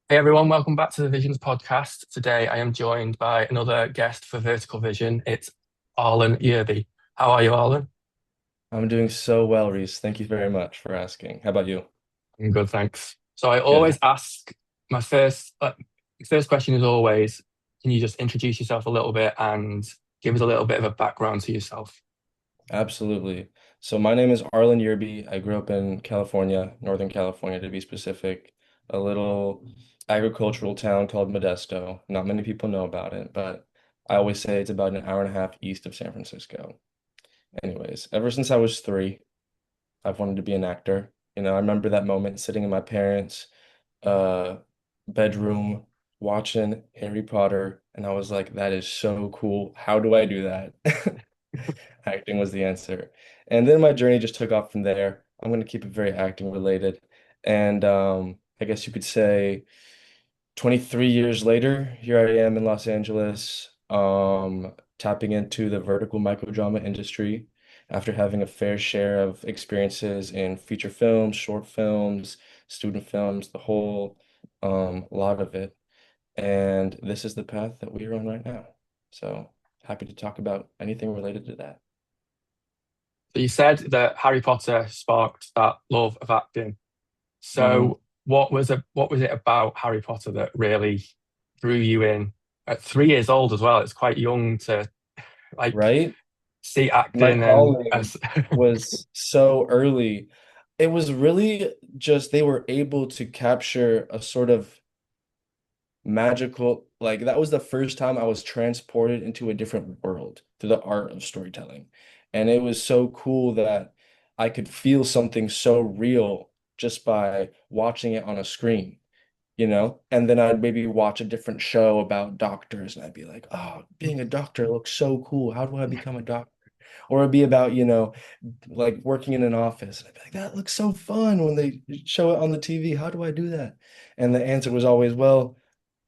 Hey everyone, welcome back to the Visions podcast. Today I am joined by another guest for Vertical Vision. It's Arlan Yerby. How are you, Arlan? I'm doing so well, Reese. Thank you very much for asking. How about you? I'm good, thanks. So I Good. always ask my first question is always, can you just introduce yourself a little bit and give us a little bit of a background to yourself? Absolutely. So my name is Arlan Yerby. I grew up in California, Northern California to be specific, a little agricultural town called Modesto. Not many people know about it, but I always say it's about an hour and a half east of San Francisco. Anyways, ever since I was 3, I've wanted to be an actor. I remember that moment sitting in my parents' uh bedroom watching Harry Potter, and I was like, that is so cool. How do I do that? Acting was the answer. And then my journey just took off from there. I'm going to keep it very acting related. And I guess you could say 23 years later, here I am in Los Angeles, tapping into the vertical microdrama industry after having a fair share of experiences in feature films, short films, student films, the whole lot of it. And this is the path that we are on right now. So happy to talk about anything related to that. So you said that Harry Potter sparked that love of acting. Mhm. So what was it about Harry Potter that really drew you in? At 3 years old as well, it's quite young to like Right? see My acting and calling was so early. It was really just they were able to capture a sort of magical, like that was the first time I was transported into a different world through the art of storytelling. And it was so cool that I could feel something so real just by watching it on a screen. And then I'd maybe watch a different show about doctors and I'd be like, oh, being a doctor looks so cool. How do I become a doctor? Or it'd be about, like working in an office. And I'd be like, that looks so fun when they show it on the TV. How do I do that? And the answer was always, well,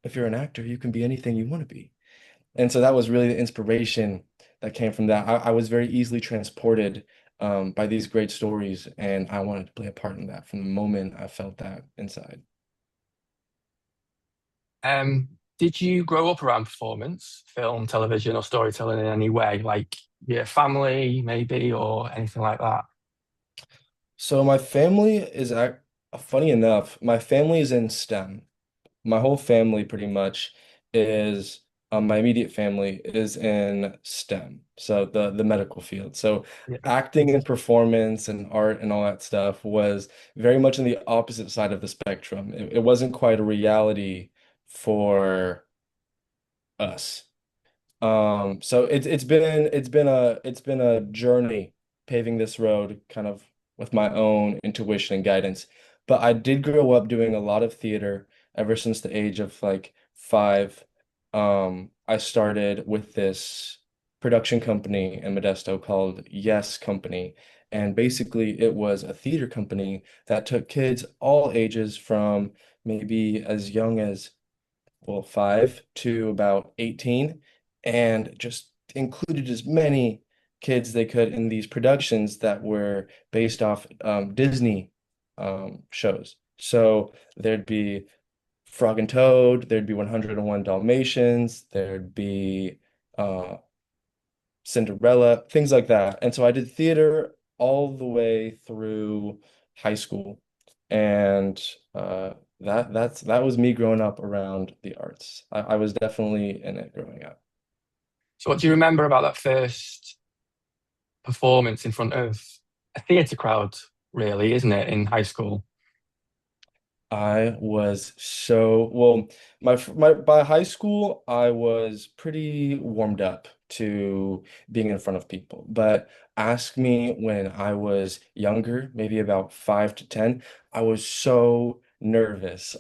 if you're an actor, you can be anything you want to be. And so that was really the inspiration that came from that. I was very easily transported by these great stories, and I wanted to play a part in that from the moment I felt that inside. um did you grow up around performance, film, television, or storytelling in any way? Like your family, maybe, or anything like that? So my family is, funny enough, my family is in STEM. My whole family pretty much is my immediate family is in STEM, so the medical field. So Yeah. acting and performance and art and all that stuff was very much on the opposite side of the spectrum. It wasn't quite a reality for us. So it's been a journey paving this road kind of with my own intuition and guidance. But I did grow up doing a lot of theater ever since the age of like 5. I started with this production company in Modesto called Yes Company. And basically it was a theater company that took kids all ages from maybe as young as, well, 5 to about 18, and just included as many kids they could in these productions that were based off Disney shows. So there'd be Frog and Toad, there'd be 101 Dalmatians, there'd be uh, Cinderella, things like that. And so I did theater all the way through high school. And that was me growing up around the arts. I was definitely in it growing up. So what do you remember about that first performance in front of a theatre crowd, really, isn't it, in high school? I was so well, my by high school, I was pretty warmed up to being in front of people. But ask me when I was younger, maybe about 5 to 10, I was so nervous.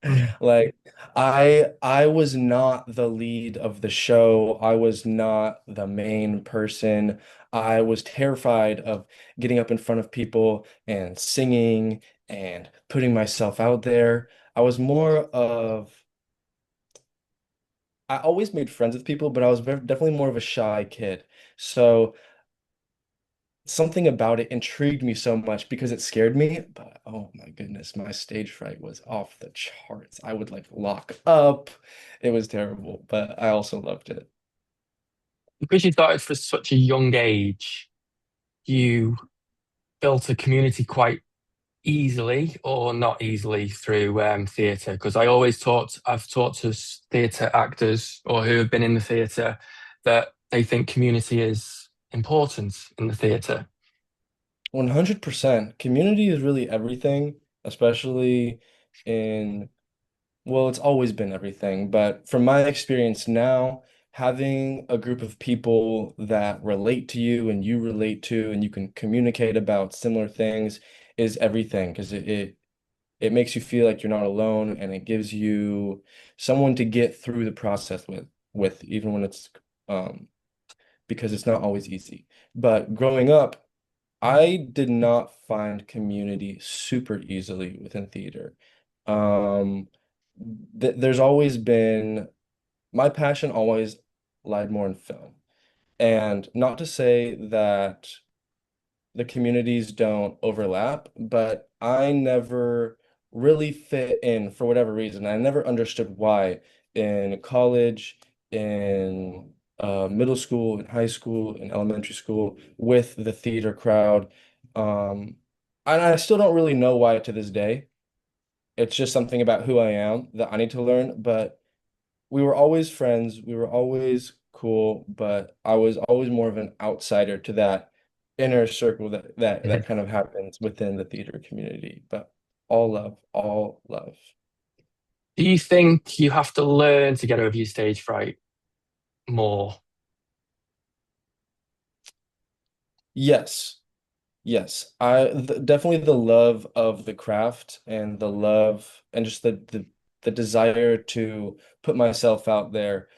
Mm. Like I was not the lead of the show. I was not the main person. I was terrified of getting up in front of people and singing and putting myself out there. I was more of, I always made friends with people, but I was definitely more of a shy kid. So something about it intrigued me so much because it scared me. But oh my goodness, my stage fright was off the charts. I would like lock up. It was terrible, but I also loved it. Because you started for such a young age, you built a community quite easily or not easily through theatre. Because I've talked to theatre actors or who have been in the theatre that they think community is important in the theatre. 100%. Community is really everything, especially in, well, it's always been everything, but from my experience now, having a group of people that relate to you and you relate to, and you can communicate about similar things is everything because it makes you feel like you're not alone and it gives you someone to get through the process with even when it's um because it's not always easy. But growing up, I did not find community super easily within theater. Um, there's always been my passion always lied more in film. And not to say that the communities don't overlap, but I never really fit in for whatever reason. I never understood why in college, in middle school, in high school, in elementary school, with the theater crowd. Um, and I still don't really know why to this day. It's just something about who I am that I need to learn. But we were always friends. We were always cool, but I was always more of an outsider to that inner circle that kind of happens within the theater community. But all love, all love. Do you think you have to learn to get over your stage fright more? Yes. Yes. Definitely the love of the craft and the love and just the desire to put myself out there.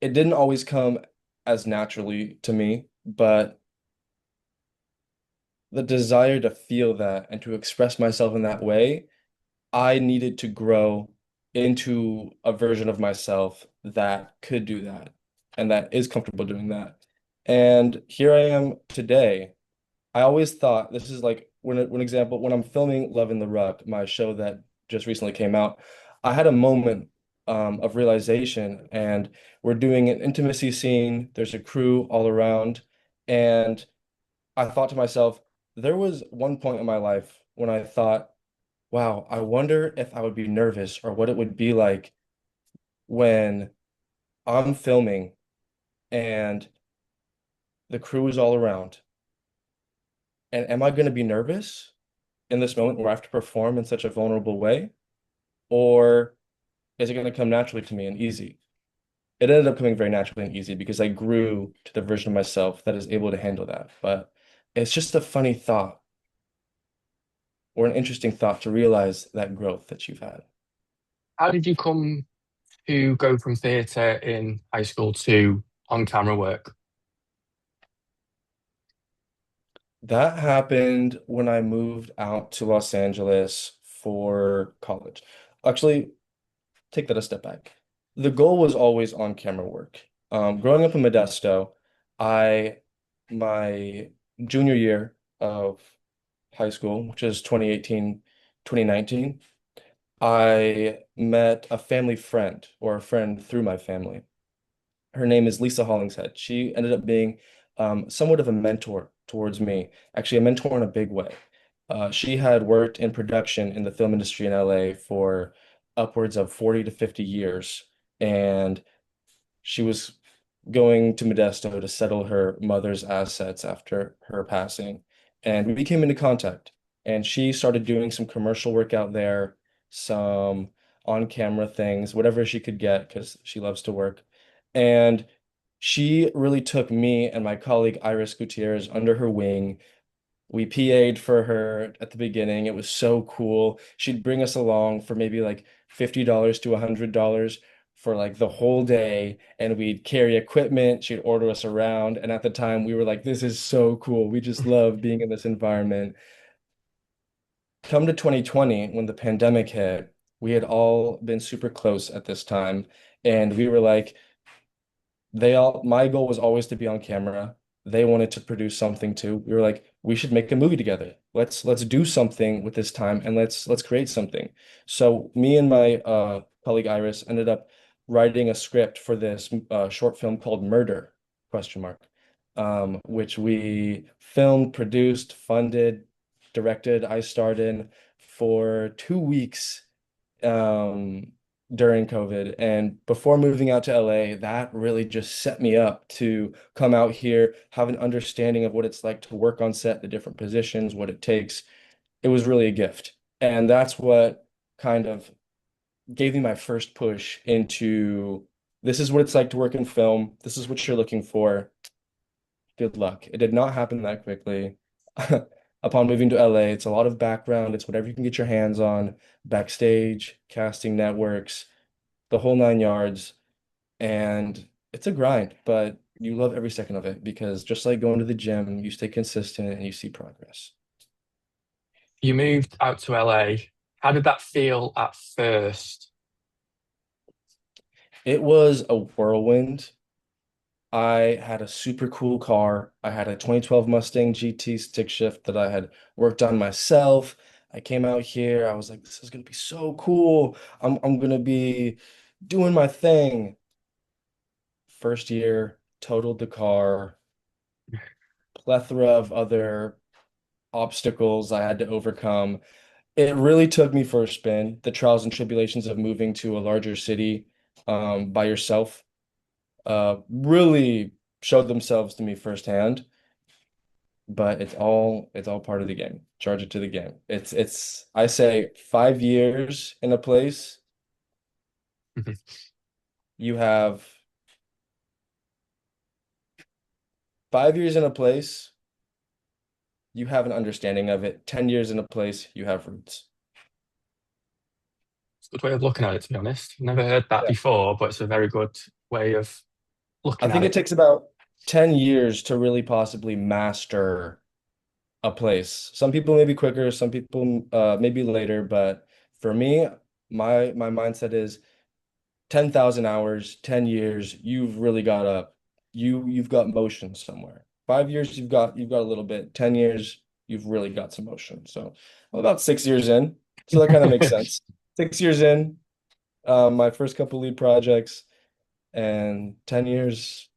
It didn't always come as naturally to me, but the desire to feel that and to express myself in that way, I needed to grow into a version of myself that could do that and that is comfortable doing that. And here I am today. I always thought this is like when example when I'm filming Love in the Ruck, my show that just recently came out, I had a moment of realization, and we're doing an intimacy scene. There's a crew all around, and I thought to myself, there was one point in my life when I thought, wow, I wonder if I would be nervous or what it would be like when I'm filming and the crew is all around. And am I going to be nervous in this moment where I have to perform in such a vulnerable way? Or is it going to come naturally to me and easy? It ended up coming very naturally and easy because I grew to the version of myself that is able to handle that. But it's just a funny thought or an interesting thought to realize that growth that you've had. How did you come to go from theatre in high school to on-camera work? That happened when I moved out to Los Angeles for college. Actually, take that a step back. The goal was always on camera work. Growing up in Modesto, I, my junior year of high school, which is 2018, 2019, I met a family friend or a friend through my family. Her name is Lisa Hollingshead. She ended up being somewhat of a mentor towards me, actually, a mentor in a big way. She had worked in production in the film industry in LA for upwards of 40 to 50 years, and she was going to Modesto to settle her mother's assets after her passing. And we came into contact, and she started doing some commercial work out there, some on-camera things, whatever she could get, because she loves to work. And she really took me and my colleague Iris Gutierrez under her wing. We PA'd for her at the beginning. It was so cool. She'd bring us along for maybe like $50 to $100 for like the whole day, and we'd carry equipment. She'd order us around. And at the time, we were like, this is so cool. We just love being in this environment. Come to 2020, when the pandemic hit, we had all been super close at this time. And we were like, my goal was always to be on camera. They wanted to produce something too. We were like, we should make a movie together. Let's do something with this time and let's create something. So me and my colleague Iris ended up writing a script for this short film called Murder, question mark, which we filmed, produced, funded, directed. I starred in for 2 weeks um, during COVID. And before moving out to LA, that really just set me up to come out here, have an understanding of what it's like to work on set, the different positions, what it takes. It was really a gift. And that's what kind of gave me my first push into this is what it's like to work in film. This is what you're looking for. Good luck. It did not happen that quickly. Upon moving to LA, it's a lot of background. It's whatever you can get your hands on, backstage, casting networks, the whole 9 yards. And it's a grind, but you love every second of it because just like going to the gym, you stay consistent and you see progress. You moved out to LA. How did that feel at first? It was a whirlwind. I had a super cool car. I had a 2012 Mustang GT stick shift that I had worked on myself. I came out here. I was like, this is gonna be so cool. I'm gonna be doing my thing. First year, totaled the car, plethora of other obstacles I had to overcome. It really took me for a spin, the trials and tribulations of moving to a larger city by yourself really showed themselves to me firsthand. But it's all part of the game. Charge it to the game. It's I say 5 years in a place, Mhm. you have 5 years in a place, you have an understanding of it. 10 years in a place, you have roots. It's a good way of looking at it, to be honest. Never heard that Yeah. before, but it's a very good way of I looking at think it it. takes about 10 years to really possibly master a place. Some people may be quicker, some people maybe later, but for me, my mindset is 10,000 hours, 10 years, you've really got you've got motion somewhere. 5 years, you've got a little bit. 10 years, you've really got some motion. So I'm about 6 years in. So that kind of makes sense. 6 years in, my first couple lead projects, and 10 years,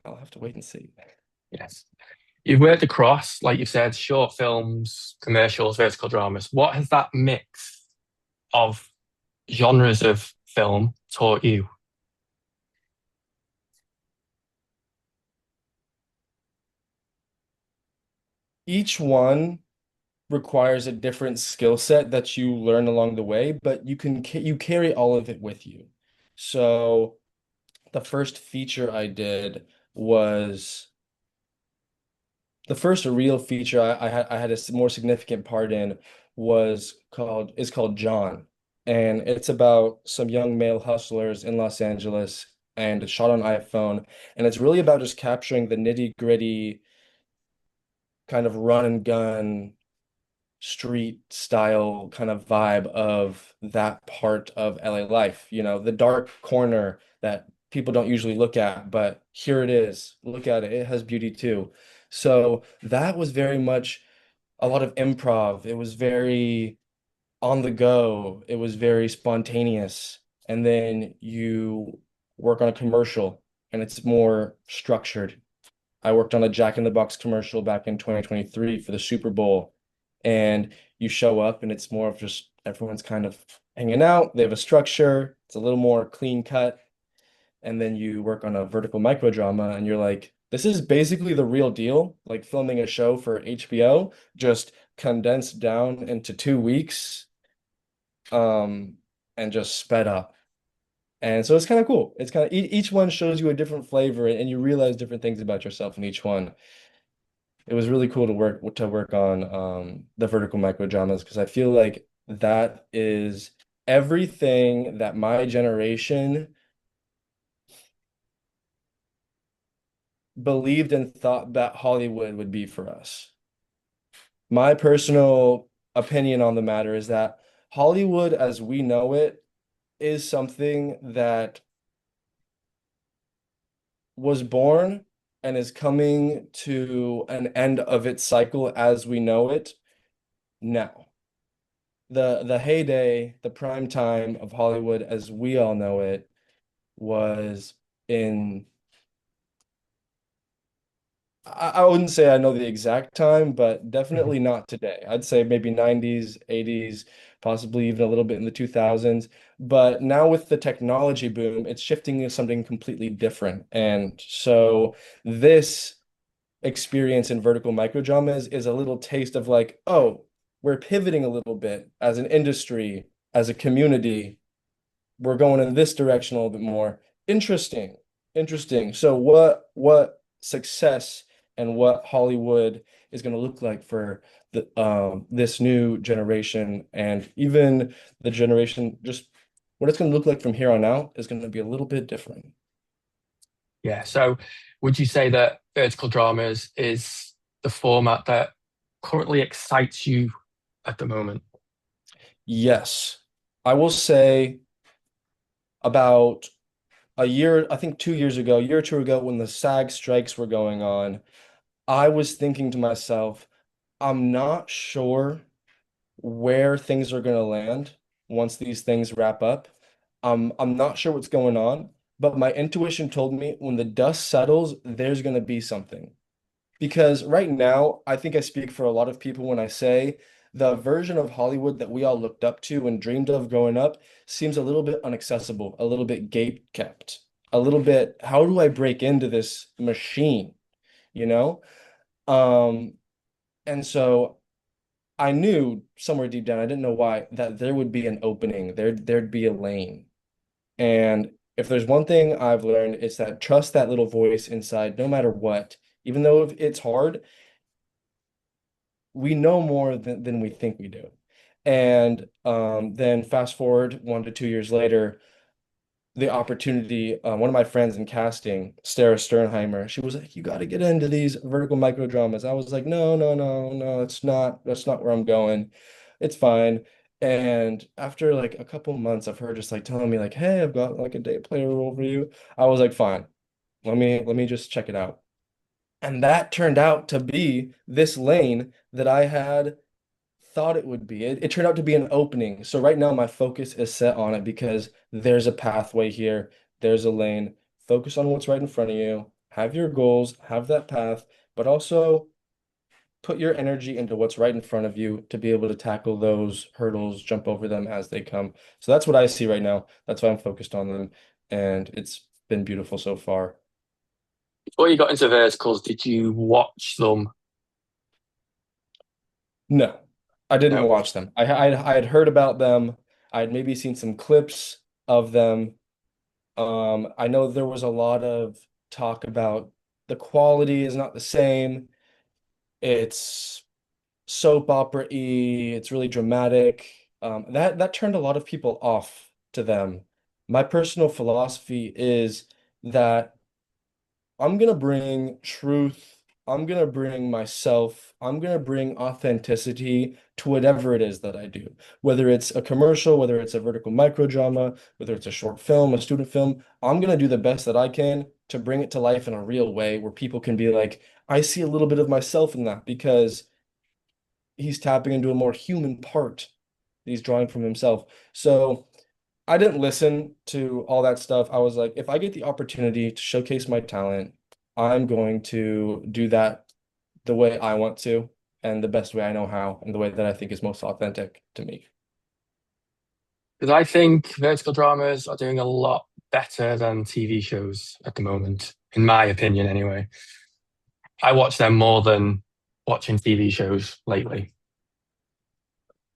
I'll have to wait and see. Yes. You've worked across, like you said, short films, commercials, vertical dramas. What has that mix of genres of film taught you? Each one requires a different skill set that you learn along the way, but you carry all of it with you. So the first feature I did was the first real feature I had a more significant part in was called John, and it's about some young male hustlers in Los Angeles, and it's shot on iPhone, and it's really about just capturing the nitty-gritty kind of run and gun street style kind of vibe of that part of LA life, the dark corner that people don't usually look at, but here it is. Look at it. It has beauty too. So that was very much a lot of improv. It was very on the go. It was very spontaneous. And then you work on a commercial and it's more structured. I worked on a Jack in the Box commercial back in 2023 for the Super Bowl. And you show up and it's more of just everyone's kind of hanging out. They have a structure. It's a little more clean cut. And then you work on a vertical micro drama and you're like, this is basically the real deal, like filming a show for HBO, just condensed down into 2 weeks, um, and just sped up. And so it's kind of cool. It's kind of each one shows you a different flavor and you realize different things about yourself in each one. It was really cool to work on the vertical micro dramas because I feel like that is everything that my generation believed and thought that Hollywood would be for us. My personal opinion on the matter is that Hollywood as we know it is something that was born and is coming to an end of its cycle as we know it now. The heyday, the prime time of Hollywood as we all know it was in I wouldn't say I know the exact time, but Mhm. definitely not today. I'd say maybe 90s, 80s, possibly even a little bit in the 2000s. But now with the technology boom, it's shifting to something completely different. And so this experience in vertical microdramas is a little taste of like, oh, we're pivoting a little bit as an industry, as a community, we're going in this direction a little bit more. Interesting. Interesting. So what success and what Hollywood is going to look like for the this new generation and even the generation just what it's going to look like from here on out is going to be a little bit different. Yeah. So would you say that vertical dramas is the format that currently excites you at the moment? Yes. I will say about a year, I think 2 years ago, a year or two ago, when the SAG strikes were going on, I was thinking to myself, I'm not sure where things are going to land once these things wrap up. I'm not sure what's going on, but my intuition told me when the dust settles, there's going to be something. Because right now, I think I speak for a lot of people when I say the version of Hollywood that we all looked up to and dreamed of growing up seems a little bit inaccessible, a little bit gate kept, a little bit, how do I break into this machine, you know? Um, and so I knew somewhere deep down, I didn't know why, that there would be an opening, there'd be a lane. And if there's one thing I've learned, it's that trust that little voice inside, no matter what. Even though it's hard, we know more than we think we do. And then fast forward 1 to 2 years later, the opportunity, one of my friends in casting, Sarah Sternheimer, she was like, "You got to get into these vertical micro dramas." I was like, "No, no, no, no, that's not where I'm going. It's fine." And after like a couple months of her just like telling me like, "Hey, I've got like a day player role for you," I was like, "Fine, let me just check it out." And that turned out to be this lane that I had thought it would be. It turned out to be an opening. So right now my focus is set on it because there's a pathway here. There's a lane. Focus on what's right in front of you. Have your goals, have that path, but also put your energy into what's right in front of you to be able to tackle those hurdles, jump over them as they come. So that's what I see right now. That's why I'm focused on them. And it's been beautiful so far. Before you got into verticals, did you watch them? No, I didn't No. watch them. I had heard about them. I had maybe seen some clips of them. I know there was a lot of talk about the quality is not the same. It's soap opera-y, it's really dramatic. That turned a lot of people off to them. My personal philosophy is that I'm gonna bring truth. I'm gonna bring myself. I'm gonna bring authenticity to whatever it is that I do. Whether it's a commercial, whether it's a vertical micro drama, whether it's a short film, a student film, I'm gonna do the best that I can to bring it to life in a real way where people can be like, I see a little bit of myself in that because he's tapping into a more human part that he's drawing from himself. So I didn't listen to all that stuff. I was like, if I get the opportunity to showcase my talent, I'm going to do that the way I want to and the best way I know how and the way that I think is most authentic to me. Because I think vertical dramas are doing a lot better than TV shows at the moment, in my opinion, anyway. I watch them more than watching TV shows lately.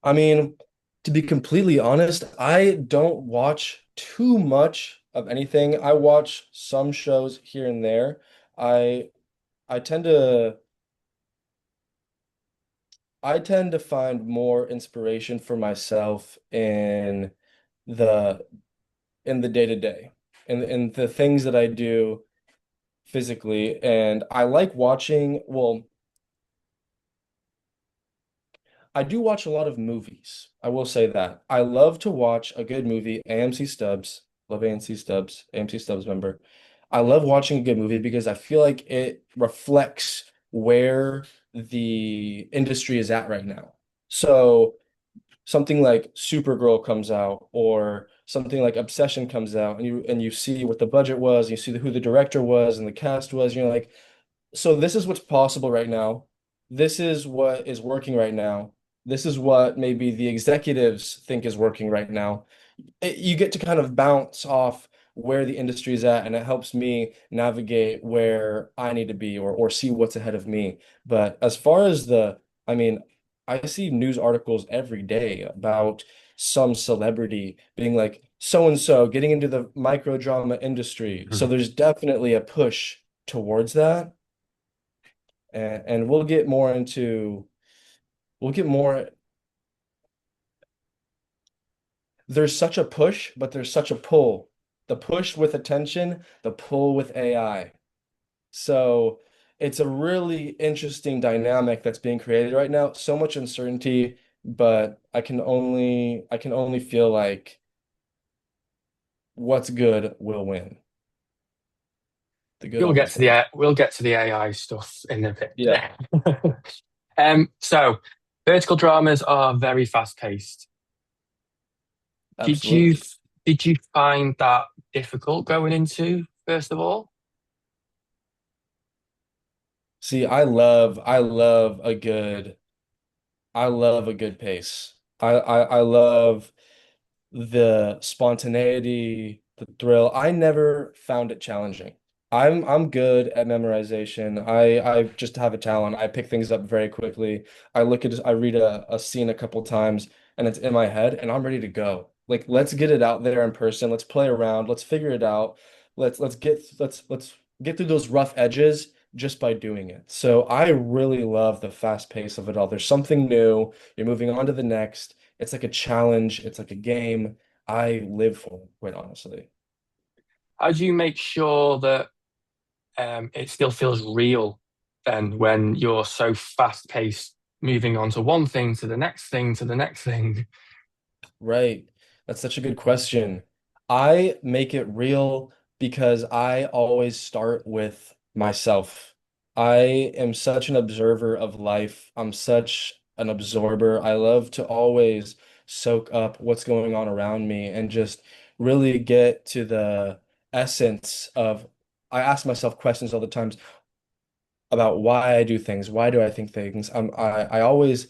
I mean, to be completely honest, I don't watch too much of anything. I watch some shows here and there. I I tend to I tend to find more inspiration for myself the in the day to day, in the things that I do physically. And I like watching, well, I do watch a lot of movies. I will say that. I love to watch a good movie, AMC Stubs, love AMC Stubs, AMC Stubs member. I love watching a good movie because I feel like it reflects where the industry is at right now. So something like Supergirl comes out or something like Obsession comes out and you see what the budget was, you see who the director was and the cast was, you're like, so this is what's possible right now. This is what is working right now. This is what maybe the executives think is working right now. You get to kind of bounce off where the industry is at, and it helps me navigate where I need to be or see what's ahead of me. But as far as I mean, I see news articles every day about some celebrity being like so and so getting into the micro drama industry. So Mhm. there's definitely a push towards that. And we'll get more there's such a push, but there's such a pull. The push with attention, the pull with AI. So it's a really interesting dynamic that's being created right now. So much uncertainty, but I can only feel like what's good will win. The good always wins. We'll get to the AI stuff in a bit. Yeah, So vertical dramas are very fast paced. Did you absolutely. did you find that difficult going into, first of all? See, I love a good pace. I love the spontaneity, the thrill. I never found it challenging. I'm good at memorization. I just have a talent. I pick things up very quickly. I read a scene a couple times and it's in my head and I'm ready to go. Like let's get it out there in person. Let's play around. Let's figure it out. Let's get through those rough edges just by doing it. So I really love the fast pace of it all. There's something new. You're moving on to the next. It's like a challenge. It's like a game. I live for it, quite honestly. How do you make sure that it still feels real then when you're so fast paced, moving on to one thing to the next thing to the next thing? Right. That's such a good question. I make it real because I always start with myself. I am such an observer of life. I'm such an absorber. I love to always soak up what's going on around me and just really get to the essence of. I ask myself questions all the time about why I do things. Why do I think things? I always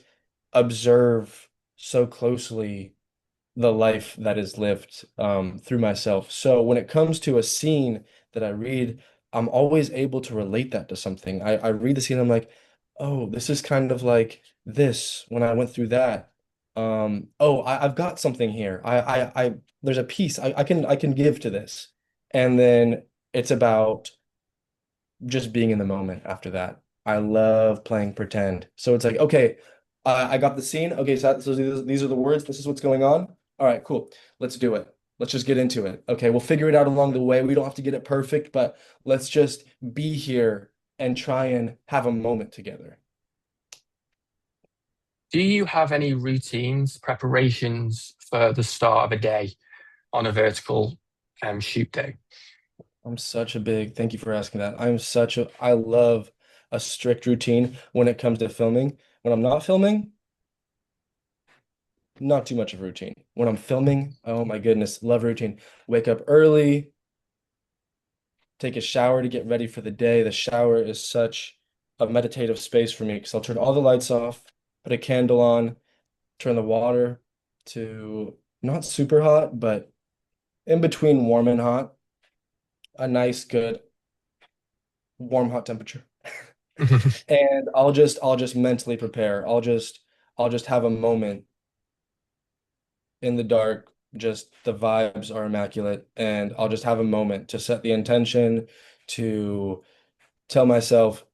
observe so closely the life that is lived through myself. So when it comes to a scene that I read, I'm always able to relate that to something. I read the scene, I'm like, oh, this is kind of like this when I went through that. Oh, I've got something here. There's a piece I can give to this. And then it's about just being in the moment after that. I love playing pretend. So it's like, okay, I got the scene. Okay, so these are the words. This is what's going on. All right, cool. Let's do it. Let's just get into it. Okay, we'll figure it out along the way. We don't have to get it perfect, but let's just be here and try and have a moment together. Do you have any routines, preparations for the start of a day on a vertical shoot day? Thank you for asking that. I love a strict routine when it comes to filming. When I'm not filming, not too much of a routine. When I'm filming, oh my goodness, love routine. Wake up early, take a shower to get ready for the day. The shower is such a meditative space for me because I'll turn all the lights off, put a candle on, turn the water to not super hot, but in between warm and hot, a nice, good, warm, hot temperature. And I'll just mentally prepare. I'll just have a moment in the dark. Just the vibes are immaculate, and I'll just have a moment to set the intention, to tell myself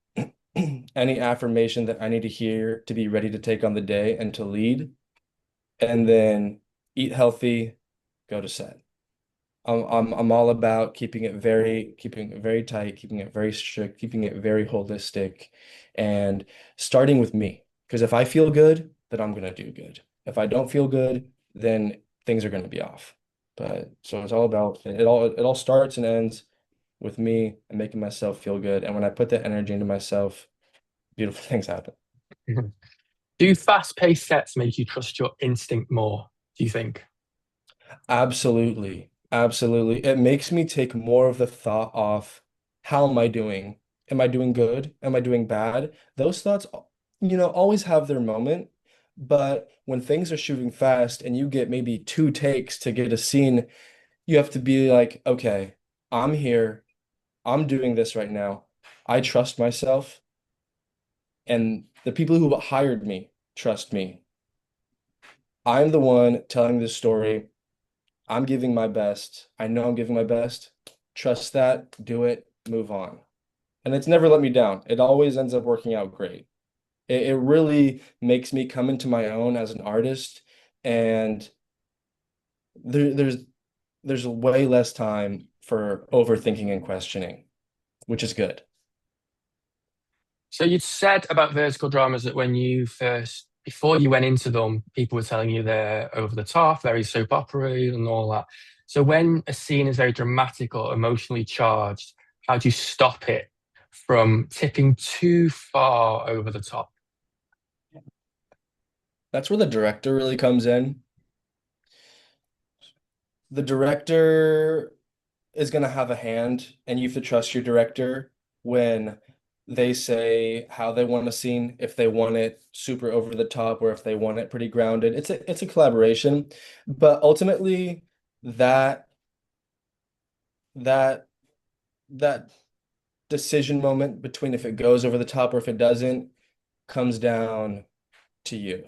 any affirmation that I need to hear to be ready to take on the day and to lead, and then eat healthy, go to set. I'm all about keeping it very tight, keeping it very strict, keeping it very holistic, and starting with me. Because if I feel good, then I'm gonna do good. If I don't feel good, then things are gonna be off. But so it's all about it all starts and ends with me and making myself feel good. And when I put that energy into myself, beautiful things happen. Do fast-paced sets make you trust your instinct more, do you think? Absolutely. Absolutely. It makes me take more of the thought off, how am I doing? Am I doing good? Am I doing bad? Those thoughts, always have their moment. But when things are shooting fast and you get maybe two takes to get a scene, you have to be like, okay, I'm here. I'm doing this right now. I trust myself, and the people who hired me trust me. I'm the one telling this story. I'm giving my best. I know I'm giving my best. Trust that, do it, move on. And it's never let me down. It always ends up working out great. It really makes me come into my own as an artist, and there, there's there's way less time for overthinking and questioning, which is good. So you'd said about vertical dramas that when you first, before you went into them, people were telling you they're over the top, very soap opera and all that. So when a scene is very dramatic or emotionally charged, how do you stop it from tipping too far over the top? That's where the director really comes in. The director is going to have a hand, and you have to trust your director when they say how they want a scene, if they want it super over the top or if they want it pretty grounded. It's a collaboration, but ultimately that that that decision moment between if it goes over the top or if it doesn't comes down to you,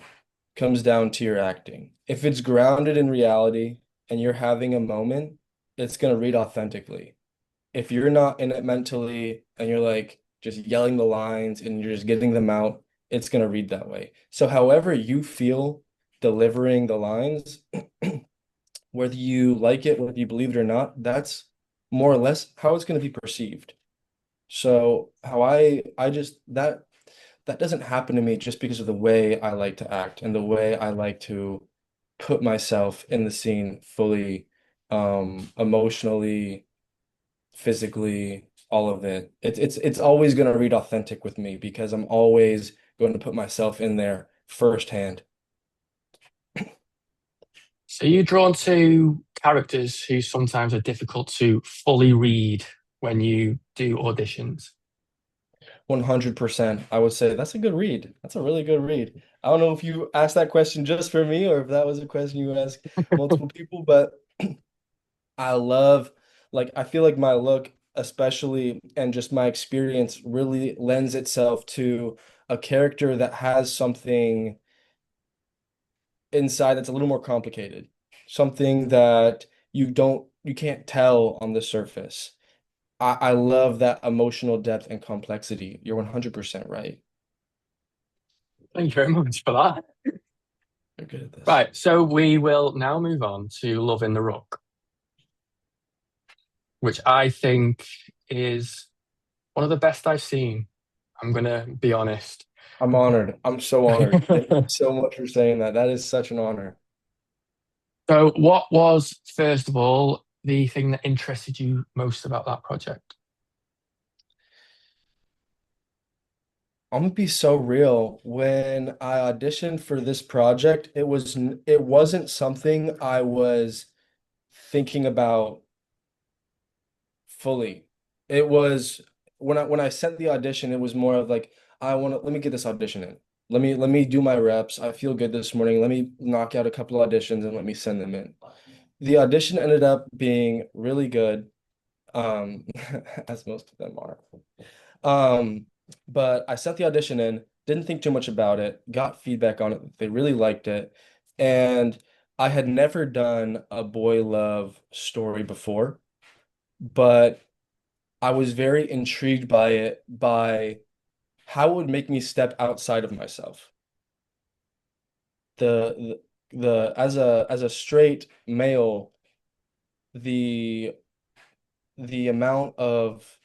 comes down to your acting. If it's grounded in reality and you're having a moment, it's going to read authentically. If you're not in it mentally and you're like just yelling the lines and you're just getting them out, it's going to read that way. So, however you feel delivering the lines, whether you like it, whether you believe it or not, that's more or less how it's going to be perceived. So, how I just that doesn't happen to me just because of the way I like to act and the way I like to put myself in the scene fully, emotionally, physically, all of it. It's always going to read authentic with me because I'm always going to put myself in there firsthand. So you're drawn to characters who sometimes are difficult to fully read when you do auditions. 100%. I would say that's a good read. That's a really good read. I don't know if you asked that question just for me or if that was a question you would ask multiple people, but I love, like, I feel like my look, especially, and just my experience really lends itself to a character that has something inside that's a little more complicated, something that you can't tell on the surface. I love that emotional depth and complexity. You're 100% right. Thank you very much for that. You're good at this. Right, so we will now move on to Love in the Ruck, which I think is one of the best I've seen. I'm gonna be honest. I'm honored. I'm so honored. Thank you so much for saying that. That is such an honor. So, what was, first of all, the thing that interested you most about that project? I'm gonna be so real. When I auditioned for this project, it wasn't something I was thinking about fully. It was when I sent the audition, it was more of like, let me get this audition in. Let me do my reps. I feel good this morning. Let me knock out a couple auditions and let me send them in. The audition ended up being really good, um, as most of them are. Um, but I sent the audition in, didn't think too much about it, got feedback on it. They really liked it. And I had never done a boy love story before, but I was very intrigued by it, by how it would make me step outside of myself. The as a straight male, the the amount of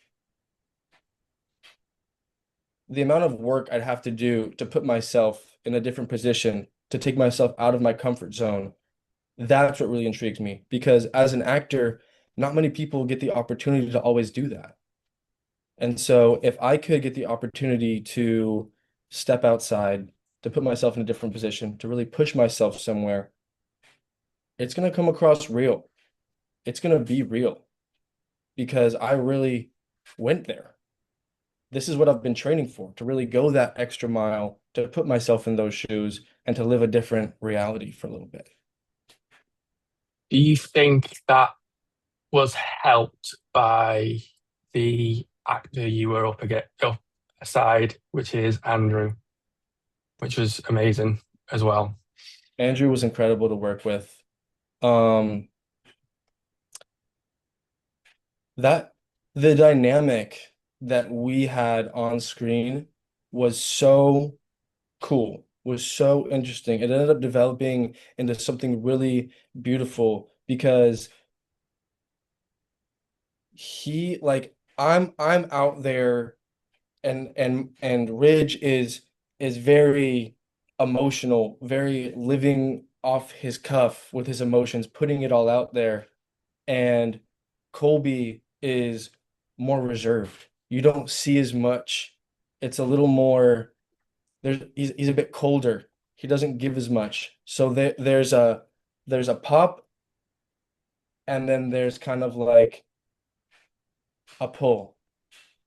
the amount of work I'd have to do to put myself in a different position, to take myself out of my comfort zone, that's what really intrigues me. Because as an actor, Not many people get the opportunity to always do that. And so if I could get the opportunity to step outside, to put myself in a different position, to really push myself somewhere, it's going to come across real. It's going to be real because I really went there. This is what I've been training for, to really go that extra mile, to put myself in those shoes and to live a different reality for a little bit. Do you think that was helped by the actor you were up aside, which is Andrew, which was amazing as well? Andrew was incredible to work with. Um, that the dynamic that we had on screen was so cool, was so interesting. It ended up developing into something really beautiful because he like I'm out there and Ridge is very emotional, very living off his cuff with his emotions, putting it all out there. And Colby is more reserved. You don't see as much. It's a little more he's a bit colder. He doesn't give as much. So there's a pop and then there's kind of like a pull,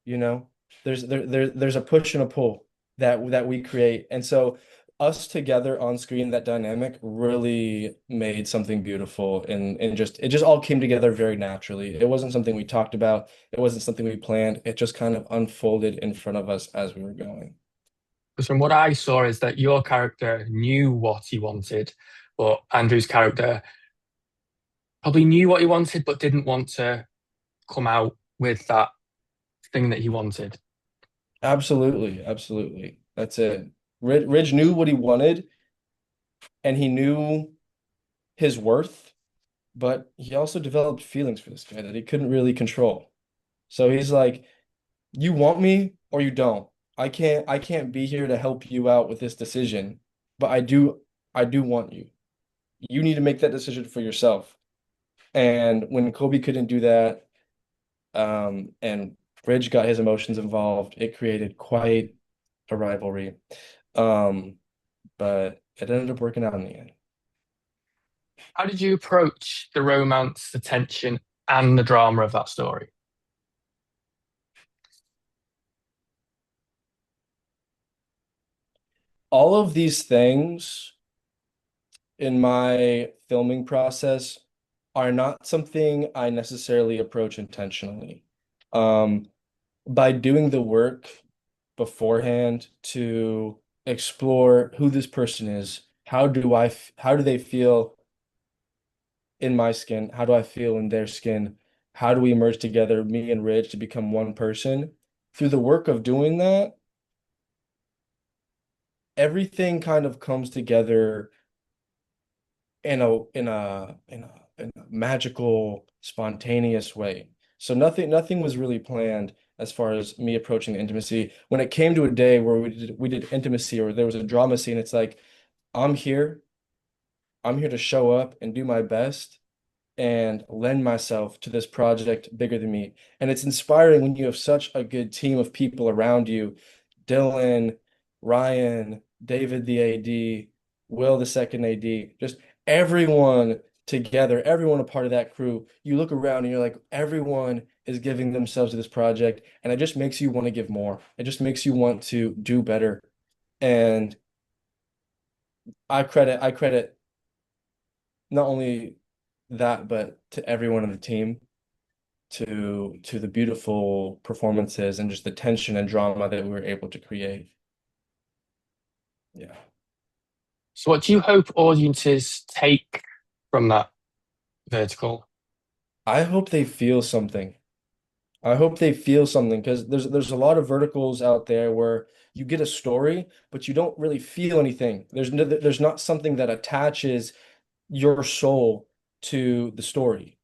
you know? There's a push and a pull that we create. And so us together on screen, that dynamic really made something beautiful and just it just all came together very naturally. It wasn't something we talked about. It wasn't something we planned. It just kind of unfolded in front of us as we were going. Because from what I saw is that your character knew what he wanted, but Andrew's character probably knew what he wanted, but didn't want to come out with that thing that he wanted. Absolutely, absolutely. That's it. Ridge knew what he wanted and he knew his worth, but he also developed feelings for this guy that he couldn't really control. So he's like, you want me or you don't. I can't be here to help you out with this decision, but I do want you. You need to make that decision for yourself. And when Kobe couldn't do that, and Ridge got his emotions involved, it created quite a rivalry. Um, but it ended up working out in the end. How did you approach the romance, the tension, and the drama of that story? All of these things in my filming process are not something I necessarily approach intentionally. Um, by doing the work beforehand to explore who this person is, how do they feel in my skin? How do I feel in their skin? How do we merge together, me and Ridge, to become one person? Through the work of doing that, everything kind of comes together in a magical, spontaneous way. So nothing was really planned as far as me approaching the intimacy. When it came to a day where we did intimacy or there was a drama scene, it's like I'm here, I'm here to show up and do my best and lend myself to this project bigger than me. And it's inspiring when you have such a good team of people around you, Dylan, Ryan, David the AD, Will the second AD, just everyone together, everyone a part of that crew. You look around and you're like, everyone is giving themselves to this project, and it just makes you want to give more. It just makes you want to do better. And I credit not only that, but to everyone on the team, to the beautiful performances and just the tension and drama that we were able to create. Yeah. So, what do you hope audiences take from that vertical? I hope they feel something. I hope they feel something because there's a lot of verticals out there where you get a story, but you don't really feel anything. There's not something that attaches your soul to the story.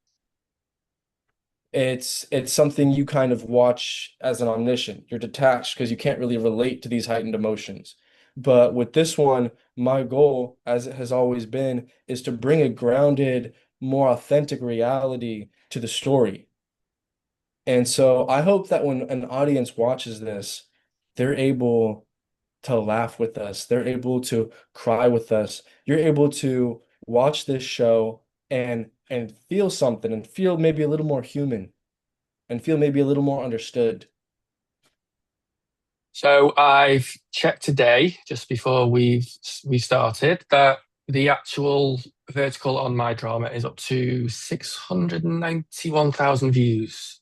It's something you kind of watch as an omniscient. You're detached because you can't really relate to these heightened emotions. But with this one, my goal, as it has always been, is to bring a grounded, more authentic reality to the story. And so I hope that when an audience watches this, they're able to laugh with us. They're able to cry with us. You're able to watch this show and feel something and feel maybe a little more human and feel maybe a little more understood. So I've checked today, just before we started, that the actual vertical on my drama is up to 691,000 views.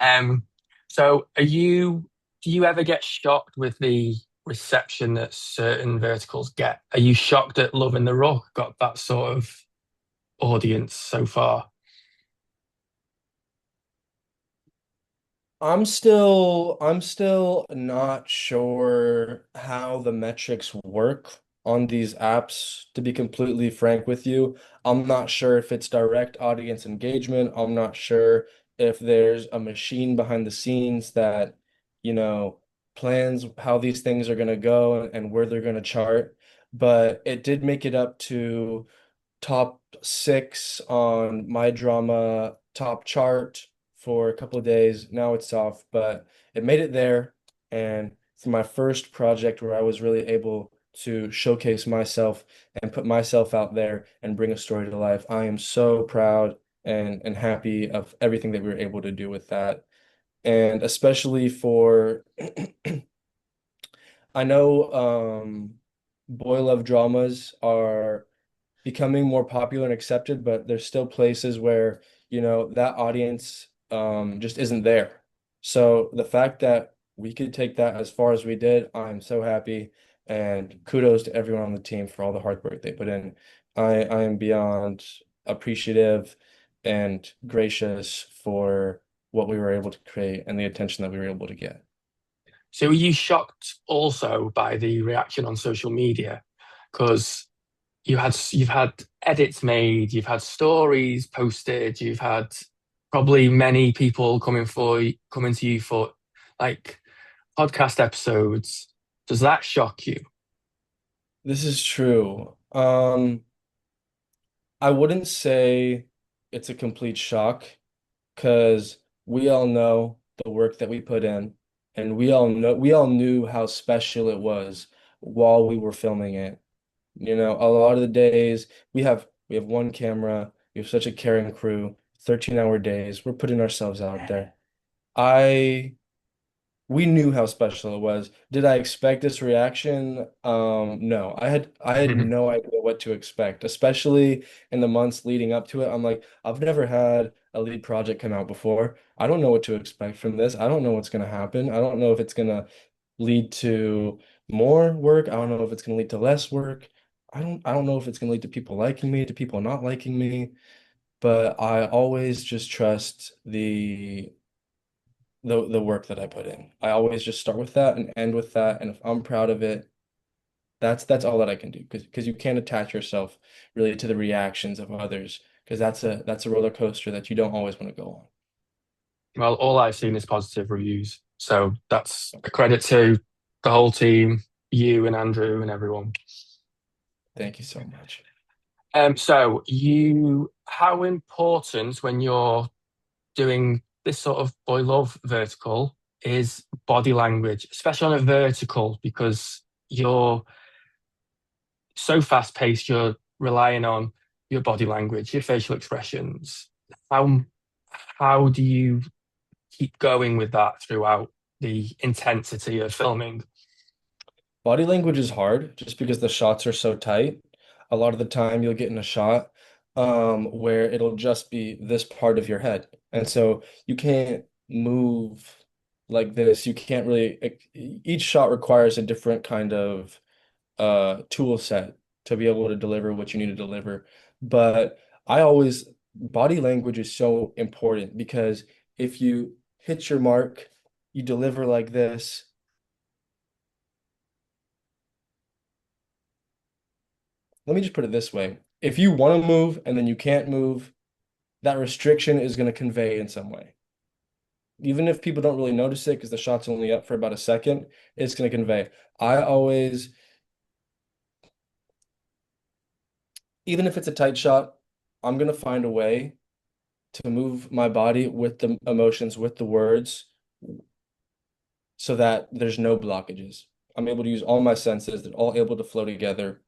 Um, so do you ever get shocked with the reception that certain verticals get? Are you shocked that Love in the Ruck got that sort of audience so far? I'm still not sure how the metrics work on these apps, to be completely frank with you. I'm not sure if it's direct audience engagement. I'm not sure if there's a machine behind the scenes that, you know, plans how these things are going to go and where they're going to chart. But it did make it up to top six on my drama top chart for a couple of days. Now it's off, but it made it there. And it's my first project where I was really able to showcase myself and put myself out there and bring a story to life. I am so proud and happy of everything that we were able to do with that. And especially for, I know boy love dramas are becoming more popular and accepted, but there's still places where, that audience just isn't there. So the fact that we could take that as far as we did, I'm so happy. And kudos to everyone on the team for all the hard work they put in. I am beyond appreciative and gracious for what we were able to create and the attention that we were able to get. So were you shocked also by the reaction on social media? Because you've had edits made, you've had stories posted, you've had probably many people coming to you for like podcast episodes. Does that shock you? This is true. I wouldn't say it's a complete shock because we all know the work that we put in, and we all knew how special it was while we were filming it. A lot of the days we have one camera, we have such a caring crew, 13-hour days, we're putting ourselves out there. I We knew how special it was. Did I expect this reaction? No. I had no idea what to expect, especially in the months leading up to it. I'm like, I've never had a lead project come out before. I don't know what to expect from this. I don't know what's going to happen. I don't know if it's going to lead to more work. I don't know if it's going to lead to less work. I don't know if it's going to lead to people liking me, to people not liking me, but I always just trust the work that I put in. I always just start with that and end with that. And if I'm proud of it, that's all that I can do because you can't attach yourself really to the reactions of others because that's a roller coaster that you don't always want to go on. Well, all I've seen is positive reviews. So that's a credit to the whole team, you and Andrew and everyone. Thank you so much. How important when you're doing this sort of boy love vertical is body language, especially on a vertical, because you're so fast paced, you're relying on your body language, your facial expressions. How how do you keep going with that throughout the intensity of filming? Body language is hard just because the shots are so tight. A lot of the time you'll get in a shot where it'll just be this part of your head. And so you can't move like this. You can't really, each shot requires a different kind of tool set to be able to deliver what you need to deliver. But I always, body language is so important because if you hit your mark, you deliver like this. Let me just put it this way. If you want to move and then you can't move, that restriction is going to convey in some way. Even if people don't really notice it because the shot's only up for about a second, it's going to convey. I always, even if it's a tight shot, I'm gonna find a way to move my body with the emotions, with the words, so that there's no blockages. I'm able to use all my senses, they're all able to flow together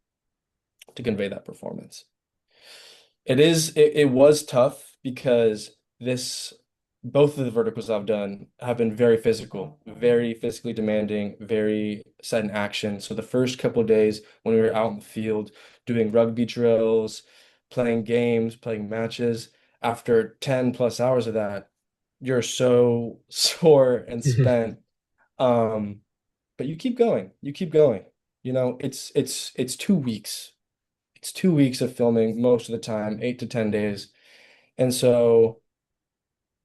to convey that performance. It was tough because this both of the verticals I've done have been very physical, very physically demanding, very set in action. So the first couple of days when we were out in the field doing rugby drills, playing games, playing matches, after 10 plus hours of that, you're so sore and spent. Um, but you keep going. You keep going. You know, it's 2 weeks. It's 2 weeks of filming most of the time, 8 to 10 days. And so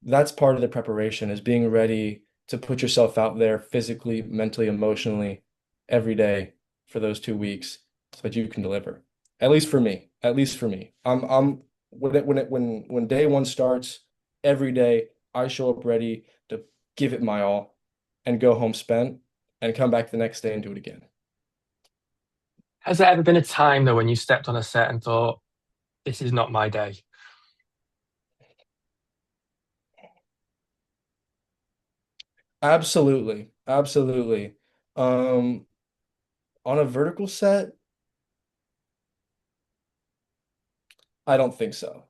that's part of the preparation is being ready to put yourself out there physically, mentally, emotionally every day for those 2 weeks so that you can deliver. At least for me. At least for me. I'm when day one starts, every day I show up ready to give it my all and go home spent and come back the next day and do it again. Has there ever been a time though when you stepped on a set and thought, this is not my day? Absolutely. Absolutely. Um, on a vertical set, I don't think so.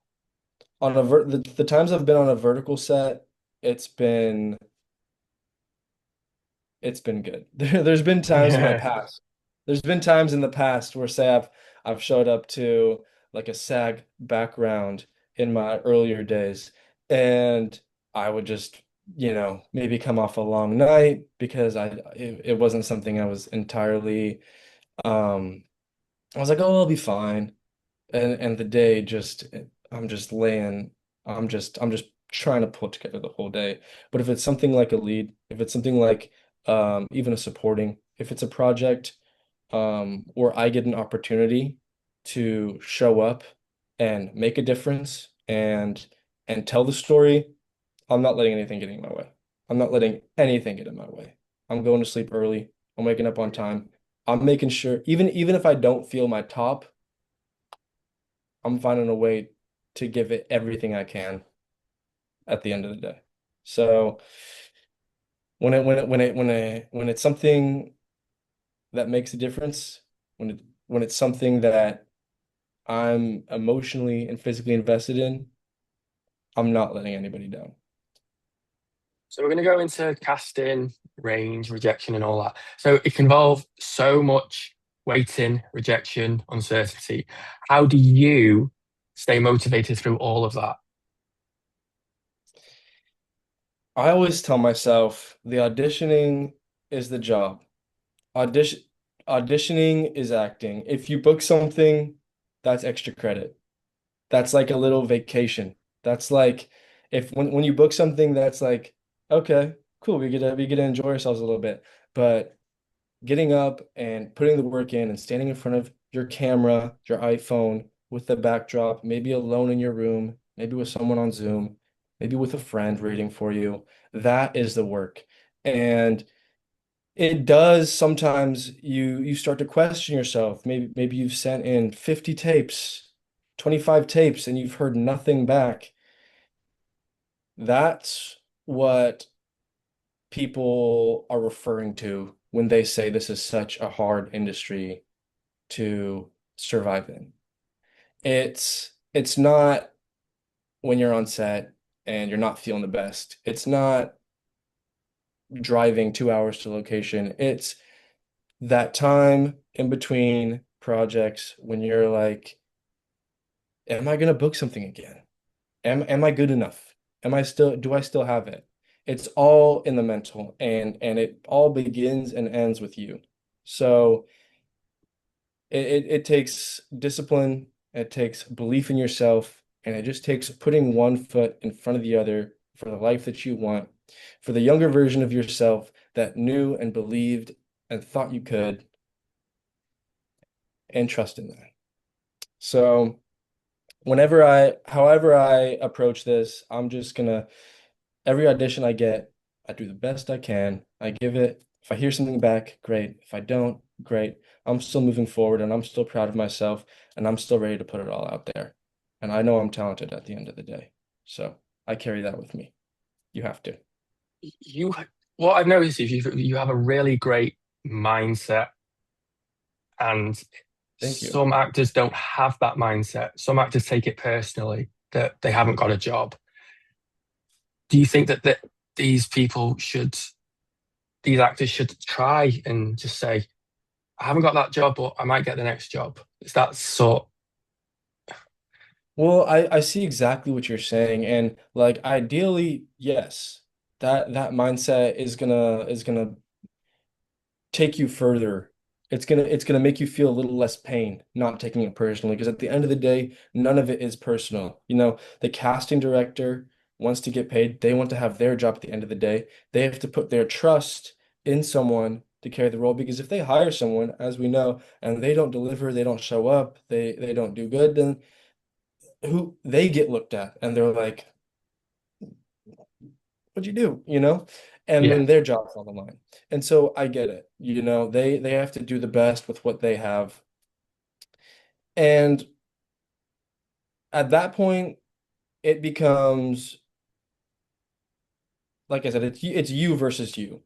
On a the times I've been on a vertical set, it's been it's been good. There's been times in my past. There's been times in the past where say I've showed up to like a SAG background in my earlier days and I would just, maybe come off a long night because it wasn't something I was entirely um I was like, "Oh, I'll be fine." And the day just I'm just laying I'm just trying to pull it together the whole day. But if it's something like a lead, if it's something like even a supporting, if it's a project where I get an opportunity to show up and make a difference and tell the story, I'm not letting anything get in my way. I'm not letting anything get in my way. I'm going to sleep early. I'm waking up on time. I'm making sure even if I don't feel my top, I'm finding a way to give it everything I can at the end of the day. So when it's something that makes a difference, when it's something that I'm emotionally and physically invested in, I'm not letting anybody down. So we're going to go into casting, range, rejection, and all that. So it can involve so much waiting, rejection, uncertainty. How do you stay motivated through all of that? I always tell myself the auditioning is the job. Audition Auditioning is acting. If you book something, that's extra credit. That's like a little vacation. That's like if when you book something that's like, okay, cool, we get to enjoy ourselves a little bit. But getting up and putting the work in and standing in front of your camera, your iPhone with the backdrop, maybe alone in your room, maybe with someone on Zoom, maybe with a friend reading for you, that is the work. And it does sometimes you start to question yourself. Maybe you've sent in 50 tapes, 25 tapes, and you've heard nothing back. That's what people are referring to when they say this is such a hard industry to survive in. It's not when you're on set and you're not feeling the best. It's not driving 2 hours to location. It's that time in between projects when you're like, am I gonna book something again? Am I good enough? Do I still have it? It's all in the mental and it all begins and ends with you. So it takes discipline, it takes belief in yourself, and it just takes putting one foot in front of the other for the life that you want, for the younger version of yourself that knew and believed and thought you could, and trust in that. So however I approach this, I'm just gonna, every audition I get, I do the best I can. I give it, if I hear something back, great. If I don't, great. I'm still moving forward and I'm still proud of myself and I'm still ready to put it all out there. And I know I'm talented at the end of the day. So I carry that with me. You have to. You, what I've noticed is you have a really great mindset, and Thank you. some actors don't have that mindset. Some actors take it personally that they haven't got a job. Do you think that these people should, these actors should try and just say, I haven't got that job, but I might get the next job? It's that sort. Well, I see exactly what you're saying. And like ideally, yes, that mindset is gonna take you further. It's gonna make you feel a little less pain not taking it personally. Because at the end of the day, none of it is personal. You know, the casting director wants to get paid. They want to have their job at the end of the day. They have to put their trust in someone to carry the role. Because if they hire someone, as we know, and they don't deliver, they don't show up, they don't do good, then who they get looked at and they're like, what'd you do? You know? And Yeah. then their job's on the line. And so I get it. You know, they have to do the best with what they have. And at that point, it becomes, like I said, it's you versus you.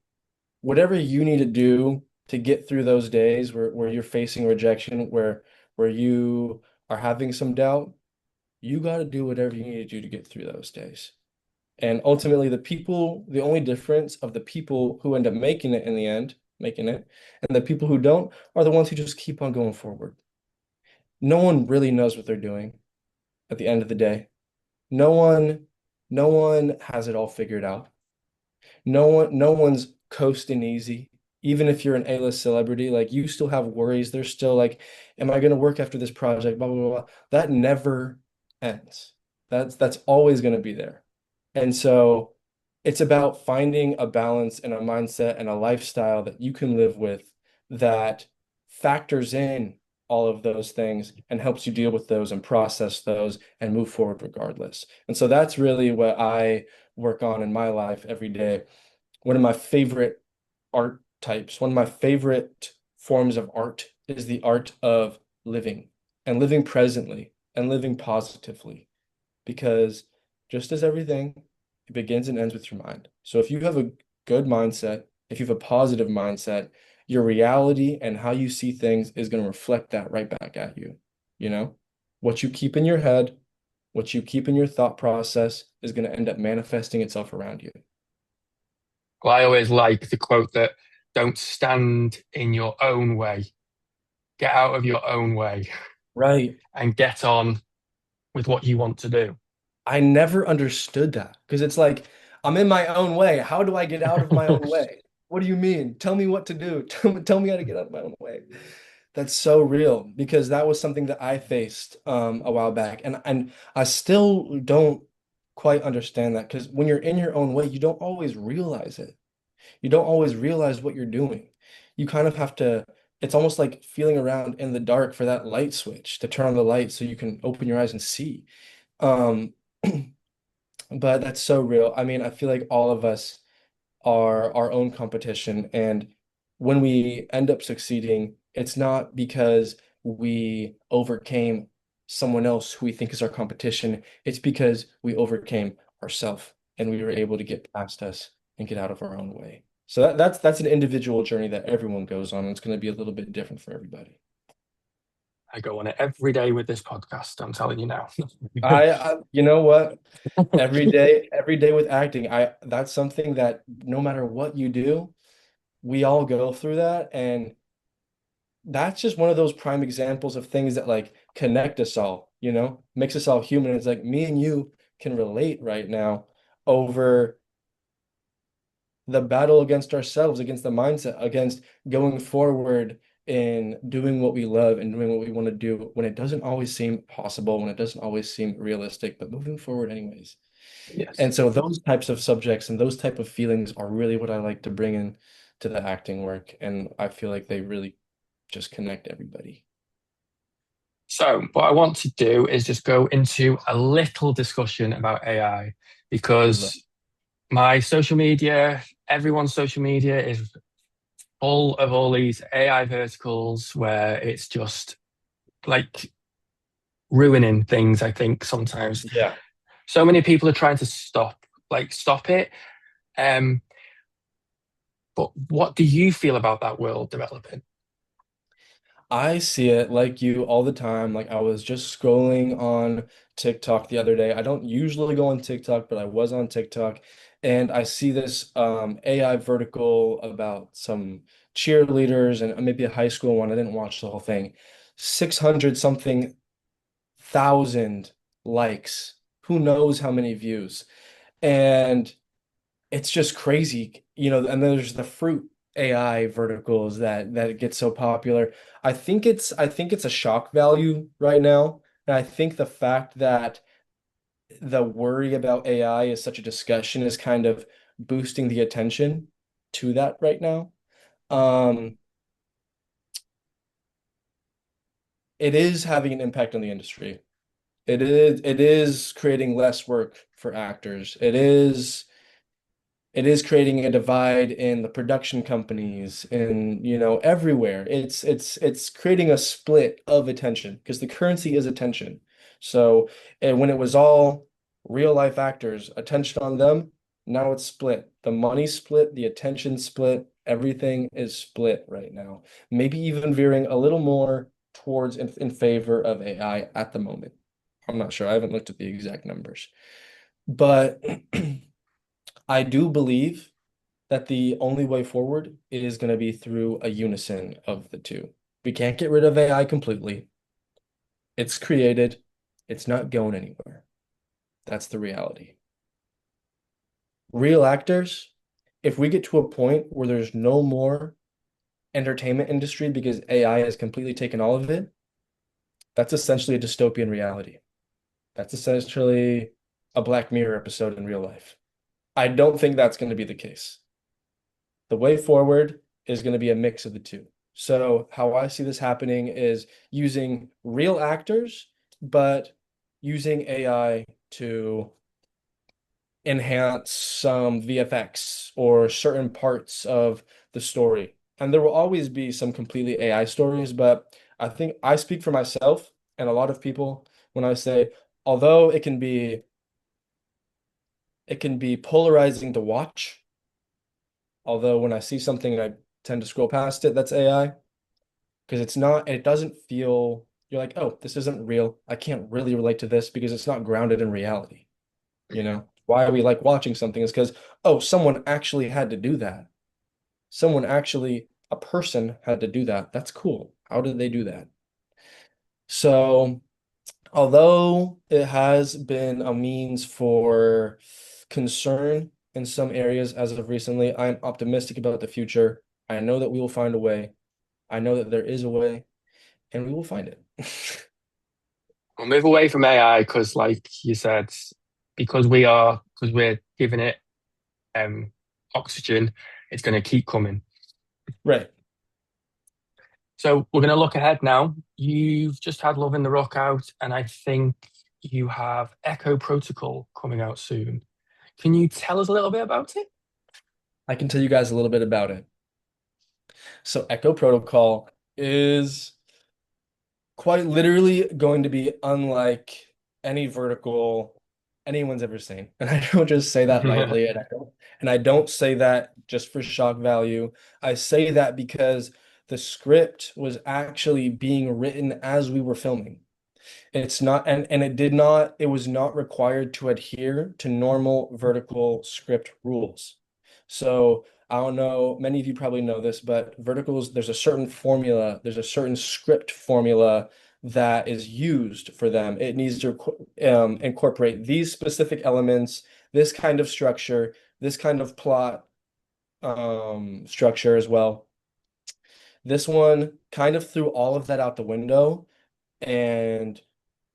Whatever you need to do to get through those days where you're facing rejection, where you are having some doubt, you got to do whatever you need to do to get through those days. And ultimately, the only difference of the people who end up making it in the end, making it, and the people who don't are the ones who just keep on going forward. No one really knows what they're doing at the end of the day. No one, no one has it all figured out. No one's coasting easy. Even if you're an A-list celebrity, like you still have worries. There's still like, am I going to work after this project? Blah, blah, blah, blah. That never ends. That's always going to be there. And so it's about finding a balance and a mindset and a lifestyle that you can live with that factors in all of those things and helps you deal with those and process those and move forward regardless. And so that's really what I work on in my life every day. One of my favorite art types, one of my favorite forms of art is the art of living and living presently and living positively because just as everything, it begins and ends with your mind. So if you have a good mindset, if you have a positive mindset, your reality and how you see things is going to reflect that right back at you. You know, what you keep in your head, what you keep in your thought process is going to end up manifesting itself around you. Well, I always like the quote that don't stand in your own way, get out of your own way Right. and get on with what you want to do. I never understood that because it's like I'm in my own way. How do I get out of my own way? What do you mean? Tell me what to do. Tell me how to get out of my own way. That's so real because that was something that I faced a while back, and I still don't quite understand that because when you're in your own way, you don't always realize it. You don't always realize what you're doing. You kind of have to. It's almost like feeling around in the dark for that light switch to turn on the light so you can open your eyes and see. Um, but that's so real. I mean, I feel like all of us are our own competition. And when we end up succeeding, it's not because we overcame someone else who we think is our competition. It's because we overcame ourselves and we were able to get past us and get out of our own way. So that's an individual journey that everyone goes on. And it's going to be a little bit different for everybody. I go on it every day with this podcast, I'm telling you now. You know what? Every day with acting, that's something that no matter what you do, we all go through that. And that's just one of those prime examples of things that like connect us all, makes us all human. It's like me and you can relate right now over the battle against ourselves, against the mindset, against going forward in doing what we love and doing what we want to do when it doesn't always seem possible, when it doesn't always seem realistic, but moving forward anyways. Yes. And so those types of subjects and those type of feelings are really what I like to bring in to the acting work. And I feel like they really just connect everybody. So, what I want to do is just go into a little discussion about AI Would love. because my social media, everyone's social media is full of all these AI verticals where it's just like ruining things, I think, sometimes. Yeah. So many people are trying to stop it. Um, but what do you feel about that world developing? I see it like you all the time. Like I was just scrolling on TikTok the other day. I don't usually go on TikTok, but I was on TikTok and I see this AI vertical about some cheerleaders and maybe a high school one. I didn't watch the whole thing. 600 something thousand likes. Who knows how many views? And it's just crazy, and there's the fruit AI verticals that get so popular. I think it's a shock value right now. And I think the fact that the worry about AI is such a discussion is kind of boosting the attention to that right now. Um, it is having an impact on the industry. It is creating less work for actors. It is creating a divide in the production companies and everywhere. It's creating a split of attention because the currency is attention. So and when it was all real life actors, attention on them, now it's split. The money split, the attention split, everything is split right now. Maybe even veering a little more towards in favor of AI at the moment. I'm not sure. I haven't looked at the exact numbers. But I do believe that the only way forward is going to be through a unison of the two. We can't get rid of AI completely. It's created, it's not going anywhere. That's the reality. Real actors, if we get to a point where there's no more entertainment industry because AI has completely taken all of it, that's essentially a dystopian reality. That's essentially a Black Mirror episode in real life. I don't think that's going to be the case. The way forward is going to be a mix of the two. So, how I see this happening is using real actors, but using AI to enhance some VFX or certain parts of the story. And there will always be some completely AI stories, but I think I speak for myself and a lot of people when I say, although it can be polarizing to watch, although when I see something I tend to scroll past it that's AI because it doesn't feel, you're like, oh, this isn't real. I can't really relate to this because it's not grounded in reality. Why we like watching something is because, oh, someone actually had to do that. A person had to do that. That's cool. How did they do that? So, although it has been a means for concern in some areas as of recently, I'm optimistic about the future. I know that we will find a way. I know that there is a way, and we will find it. We'll move away from AI because, like you said, because we're giving it um, oxygen, it's going to keep coming. Right. So we're going to look ahead now. You've just had Love in the Rock out, and I think you have Echo Protocol coming out soon. Can you tell us a little bit about it? I can tell you guys a little bit about it. So, Echo Protocol is quite literally going to be unlike any vertical anyone's ever seen. And I don't just say that lightly, and I don't say that just for shock value. I say that because the script was actually being written as we were filming. It's not, and it was not required to adhere to normal vertical script rules. So I don't know, many of you probably know this, but verticals, there's a certain formula, there's a certain script formula that is used for them. It needs to incorporate these specific elements, this kind of structure, this kind of plot structure as well. This one kind of threw all of that out the window and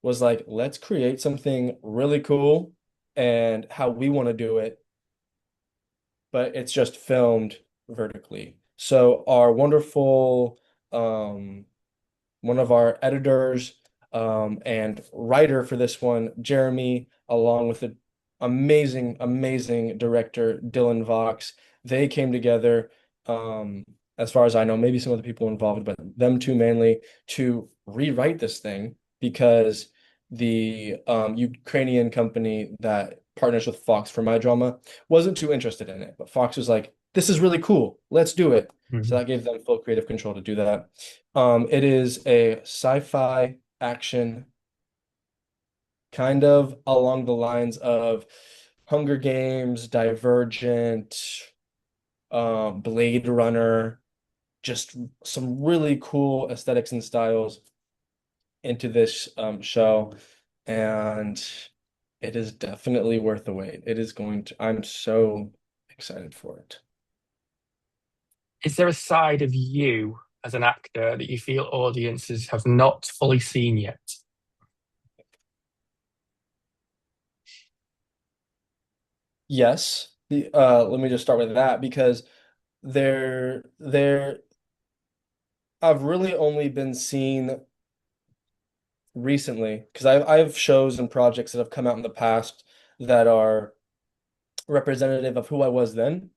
was like, let's create something really cool and how we want to do it, but it's just filmed vertically. So our wonderful one of our editors and writer for this one, Jeremy, along with the amazing, amazing director, Dylan Vox. They came together, as far as I know, maybe some other people involved, but them two mainly, to rewrite this thing because the Ukrainian company that partners with Fox for my drama, wasn't too interested in it. But Fox was like, "This is really cool. Let's do it." So Mhm. that gave them full creative control to do that. It is a sci-fi action, kind of along the lines of Hunger Games, Divergent, Blade Runner, just some really cool aesthetics and styles into this show, and it is definitely worth the wait. It is going to, I'm so excited for it. Is there a side of you as an actor that you feel audiences have not fully seen yet? Yes, let me just start with that because there I've really only been seen recently because I have shows and projects that have come out in the past that are representative of who I was then.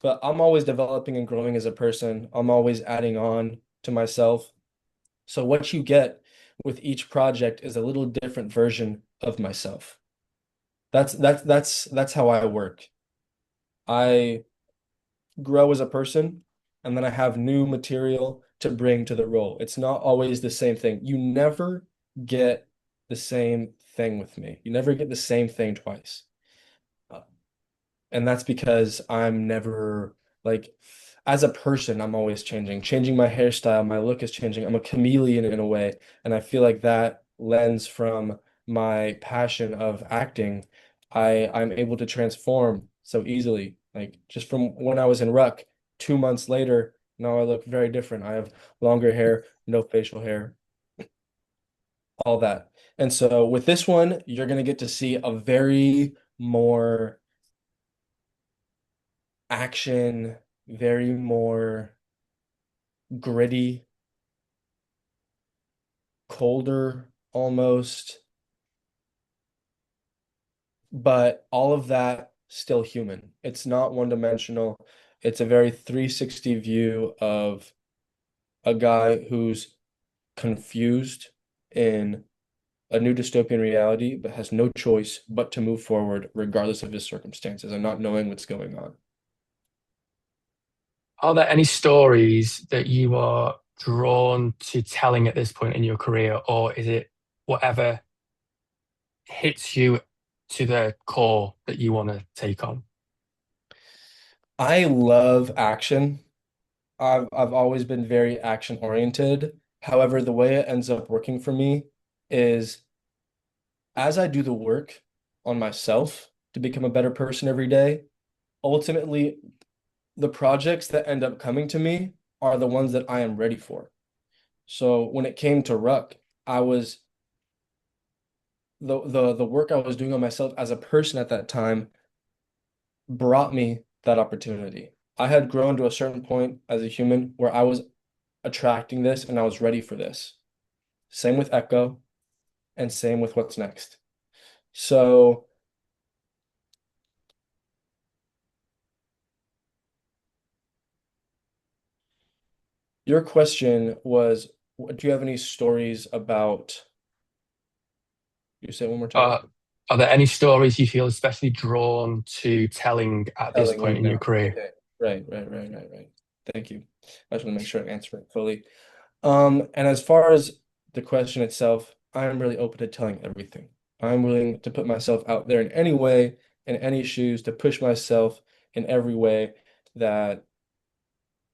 But I'm always developing and growing as a person. I'm always adding on to myself. So what you get with each project is a little different version of myself. That's how I work. I grow as a person, and then I have new material to bring to the role. It's not always the same thing. You never get the same thing with me. You never get the same thing twice. Uh, And that's because I'm never like, as a person, I'm always changing my hairstyle, my look is changing. I'm a chameleon in a way. And I feel like that lends from my passion of acting. I'm able to transform so easily. Like just from when I was in Ruck, 2 months later, now I look very different. I have longer hair, no facial hair, all that. And so with this one, you're gonna get to see a very more action, very more gritty, colder almost, but all of that still human. It's not one dimensional. It's a very 360 view of a guy who's confused in a new dystopian reality, but has no choice but to move forward regardless of his circumstances and not knowing what's going on. Are there any stories that you are drawn to telling at this point in your career, or is it whatever hits you to the core that you want to take on? I love action. I've always been very action oriented. However, the way it ends up working for me is as I do the work on myself to become a better person every day, ultimately the projects that end up coming to me are the ones that I am ready for. So when it came to Ruck, I was the work I was doing on myself as a person at that time brought me that opportunity. I had grown to a certain point as a human where I was attracting this and I was ready for this. Same with Echo and same with what's next. So your question was, do you have any stories about, you say it one more time? Uh, are there any stories you feel especially drawn to telling at this Telling point right in your now. career? Okay. Right. Thank you. I just want to make sure I answer it fully. And as far as the question itself, I'm really open to telling everything. I'm willing to put myself out there in any way, in any shoes, to push myself in every way that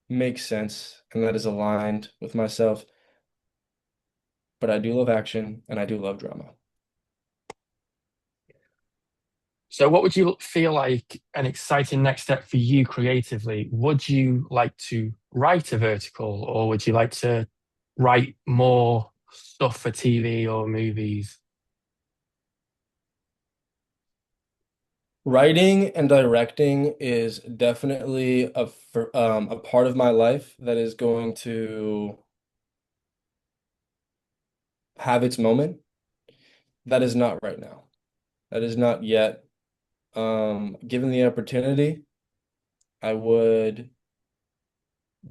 makes sense and that is aligned with myself. But I do love action and I do love drama. So, what would you feel like an exciting next step for you creatively? Would you like to write a vertical, or would you like to write more stuff for TV or movies? Writing and directing is definitely a part of my life that is going to have its moment. That is not right now. That is not yet. Given the opportunity, I would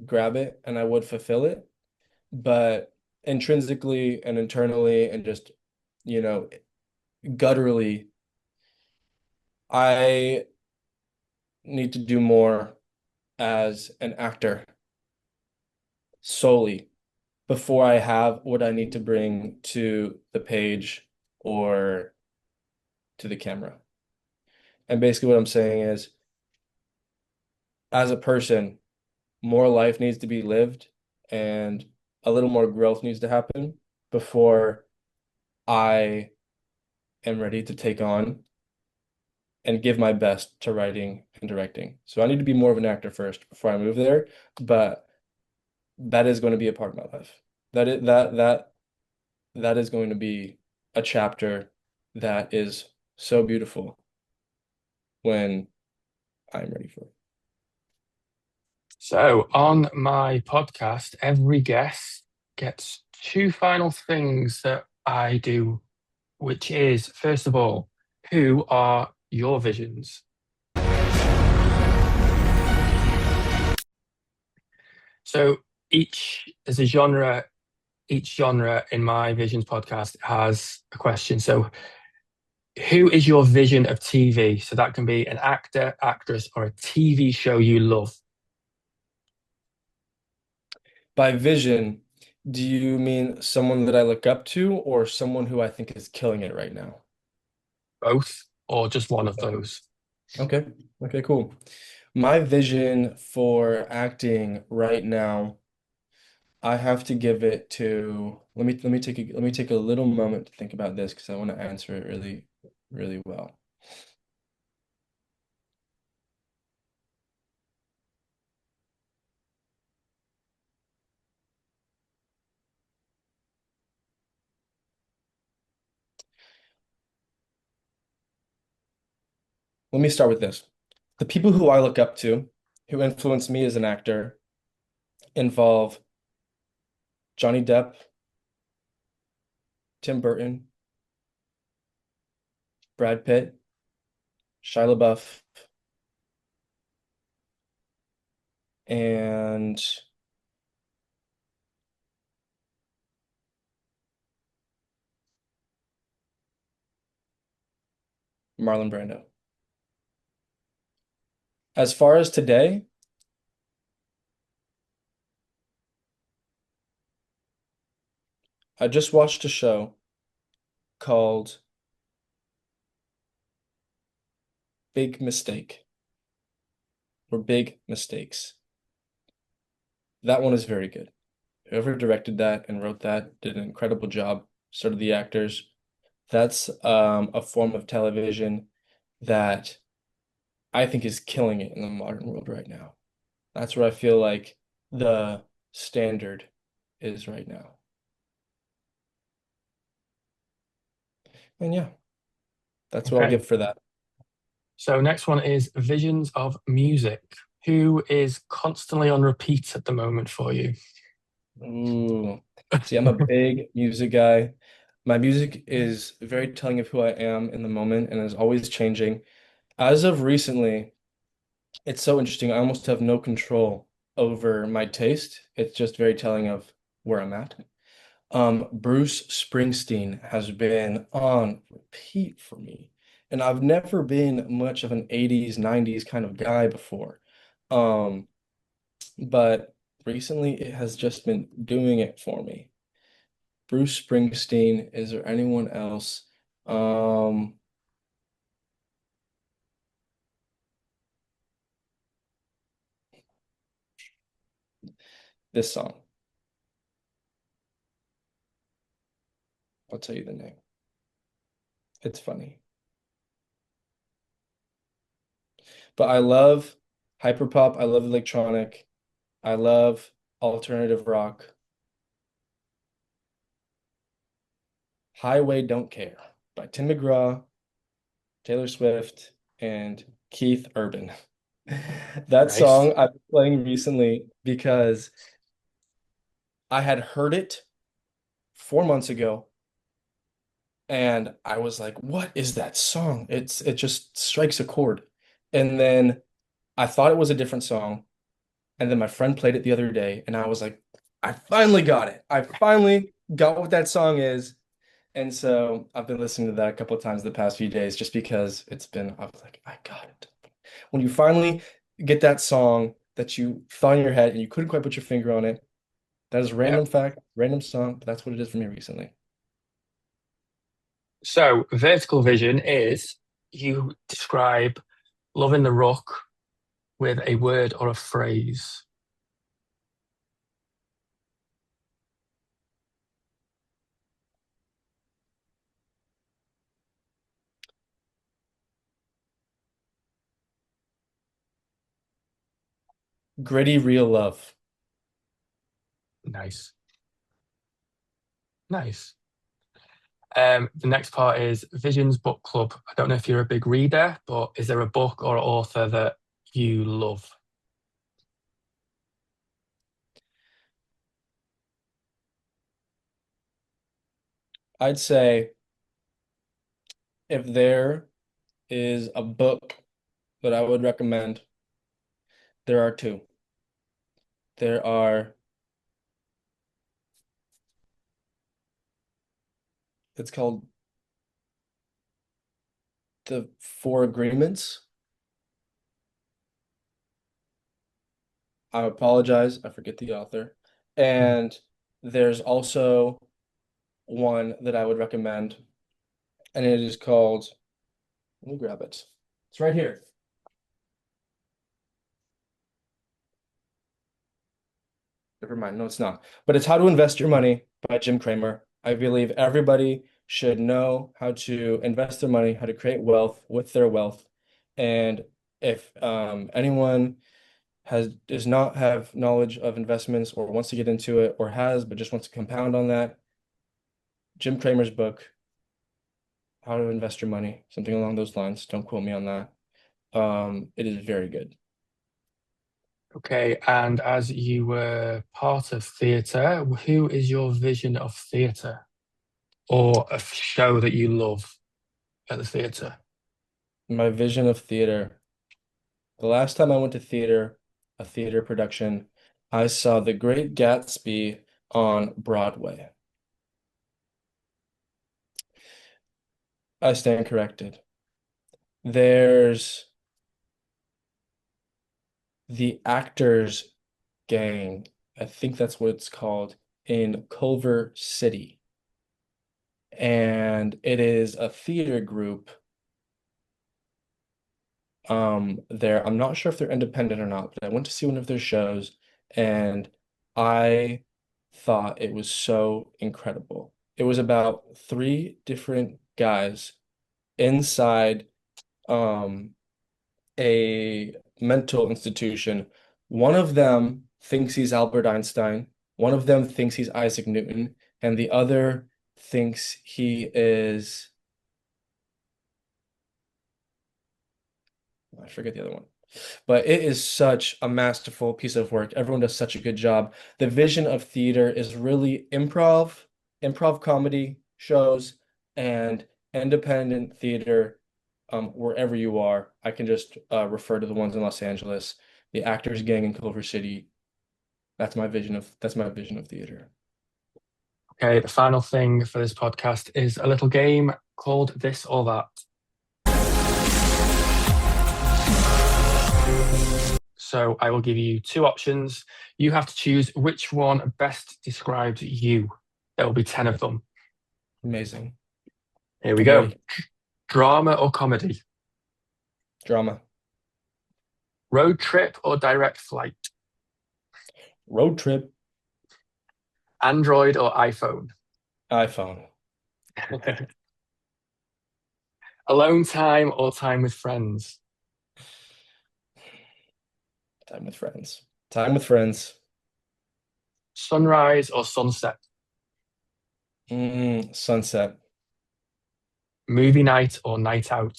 grab it and I would fulfill it. But intrinsically and internally and just you know, gutturally, I need to do more as an actor solely before I have what I need to bring to the page or to the camera. And basically, what I'm saying is, as a person, more life needs to be lived and a little more growth needs to happen before I am ready to take on and give my best to writing and directing. So I need to be more of an actor first before I move there, but that is going to be a part of my life. That is going to be a chapter that is so beautiful when I'm ready for it. So, on my podcast, every guest gets two final things that I do, which is, first of all, who are your visions? So, there's a genre, each genre in my Visions podcast has a question. So, who is your vision of TV? So, that can be an actor, actress, or a TV show you love. By vision, do you mean someone that I look up to or someone who I think is killing it right now? Both, or just one of Okay. those. Okay. Okay, cool. My vision for acting right now, I have to give it to let me take a little moment to think about this because I want to answer it really, really well. Let me start with this. The people who I look up to, who influence me as an actor, involve Johnny Depp, Tim Burton, Brad Pitt, Shia LaBeouf, and Marlon Brando. As far as today, I just watched a show called Big Mistake or Big Mistakes. That one is very good. Whoever directed that and wrote that did an incredible job. So did the actors. That's a form of television that I think is killing it in the modern world right now. That's where I feel like the standard is right now. And yeah, that's what I'll Okay. give for that. So next one is visions of music. Who is constantly on repeat at the moment for you? Ooh. See, I'm a big music guy. My music is very telling of who I am in the moment and is always changing. As of recently, it's so interesting. I almost have no control over my taste. It's just very telling of where I'm at. Bruce Springsteen has been on repeat for me. And I've never been much of an 80s, 90s kind of guy before. Um, but recently it has just been doing it for me. Bruce Springsteen. Is there anyone else? Um, this song. I'll tell you the name. It's funny. But I love hyperpop. I love electronic. I love alternative rock. Highway Don't Care by Tim McGraw, Taylor Swift, and Keith Urban. That Nice. song I've been playing recently because I had heard it 4 months ago and I was like, what is that song? It just strikes a chord. And then I thought it was a different song. And then my friend played it the other day and I was like, I finally got it. I finally got what that song is. And so I've been listening to that a couple of times the past few days just because I was like, I got it. When you finally get that song that you thought in your head and you couldn't quite put your finger on it, that is Yeah. random fact, random song, but that's what it is for me recently. So vertical vision is you describe loving the Ruck with a word or a phrase. Gritty real love. Nice. Nice. The next part is Visions Book Club. I don't know if you're a big reader, but is there a book or author that you love? I'd say if there is a book that I would recommend, there are two. There are, it's called The Four Agreements. I apologize, I forget the author. Mhm. And there's also one that I would recommend, and it is called, let me grab it. It's right here. Never mind. No, it's not. But it's How to Invest Your Money by Jim Cramer. I believe everybody should know how to invest their money, how to create wealth with their wealth. And if anyone does not have knowledge of investments or wants to get into it or has but just wants to compound on that, Jim Cramer's book, How to Invest Your Money, something along those lines. Don't quote me on that. It is very good. Okay, and as you were part of theatre, who is your vision of theatre or a show that you love at the theatre? My vision of theater. The last time I went to theater, a theater production, I saw The Great Gatsby on Broadway. I stand corrected. There's the Actors Gang, I think that's what it's called, in Culver City. And it is a theater group there. I'm not sure if they're independent or not, but I went to see one of their shows and I thought it was so incredible. It was about three different guys inside um a mental institution. One of them thinks he's Albert Einstein, one of them thinks he's Isaac Newton, and the other thinks he is, I forget the other one. But it is such a masterful piece of work. Everyone does such a good job. The vision of theater is really improv comedy shows, and independent theater, wherever you are. I can just refer to the ones in Los Angeles, the Actors Gang in Culver City. That's my vision of theater. Okay, the final thing for this podcast is a little game called This or That. So I will give you two options. You have to choose which one best describes you. There will be 10 of them. Amazing. Here we I'm go. ready. Drama or comedy? Drama. Road trip or direct flight? Road trip. Android or iPhone? iPhone. Alone time or time with friends? Time with friends. Time with friends. Sunrise or sunset? Sunset. Movie night or night out?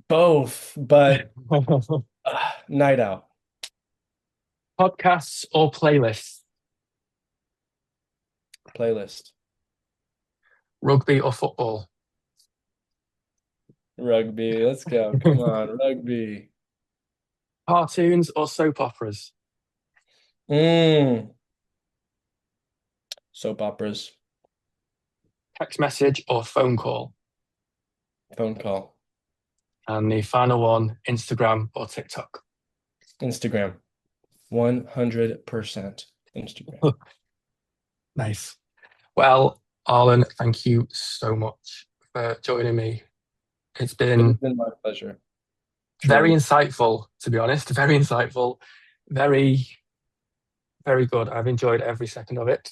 Both, but night out. Podcasts or playlists? Playlist. Rugby or football? Rugby. Let's go. Come on, rugby. Cartoons or soap operas? Mm, soap operas, Text message or phone call? phone call, And the final one, Instagram or TikTok? Instagram, 100% Instagram. Nice. Well, Arlen, thank you so much for joining me. It's It has been been my pleasure, very truly. insightful, to be honest. Very insightful. Very, very good. I've enjoyed every second of it.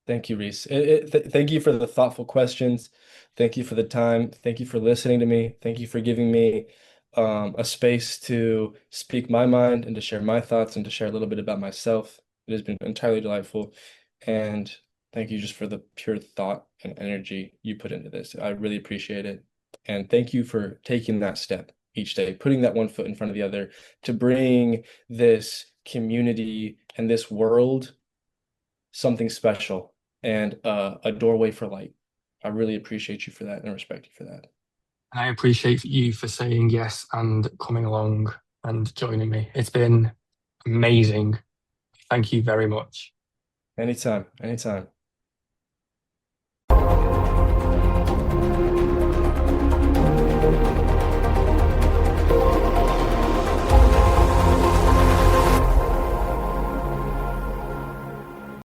Thank you, Reese. Thank you for the thoughtful questions. Thank you for the time. Thank you for listening to me. Thank you for giving me a space to speak my mind and to share my thoughts and to share a little bit about myself. It has been entirely delightful. And thank you just for the pure thought and energy you put into this. I really appreciate it. And thank you for taking that step each day, putting that one foot in front of the other to bring this community and this world something special and a doorway for light. I really appreciate you for that and respect you for that. And I appreciate you for saying yes and coming along and joining me. It's been amazing. Thank you very much. Anytime, anytime.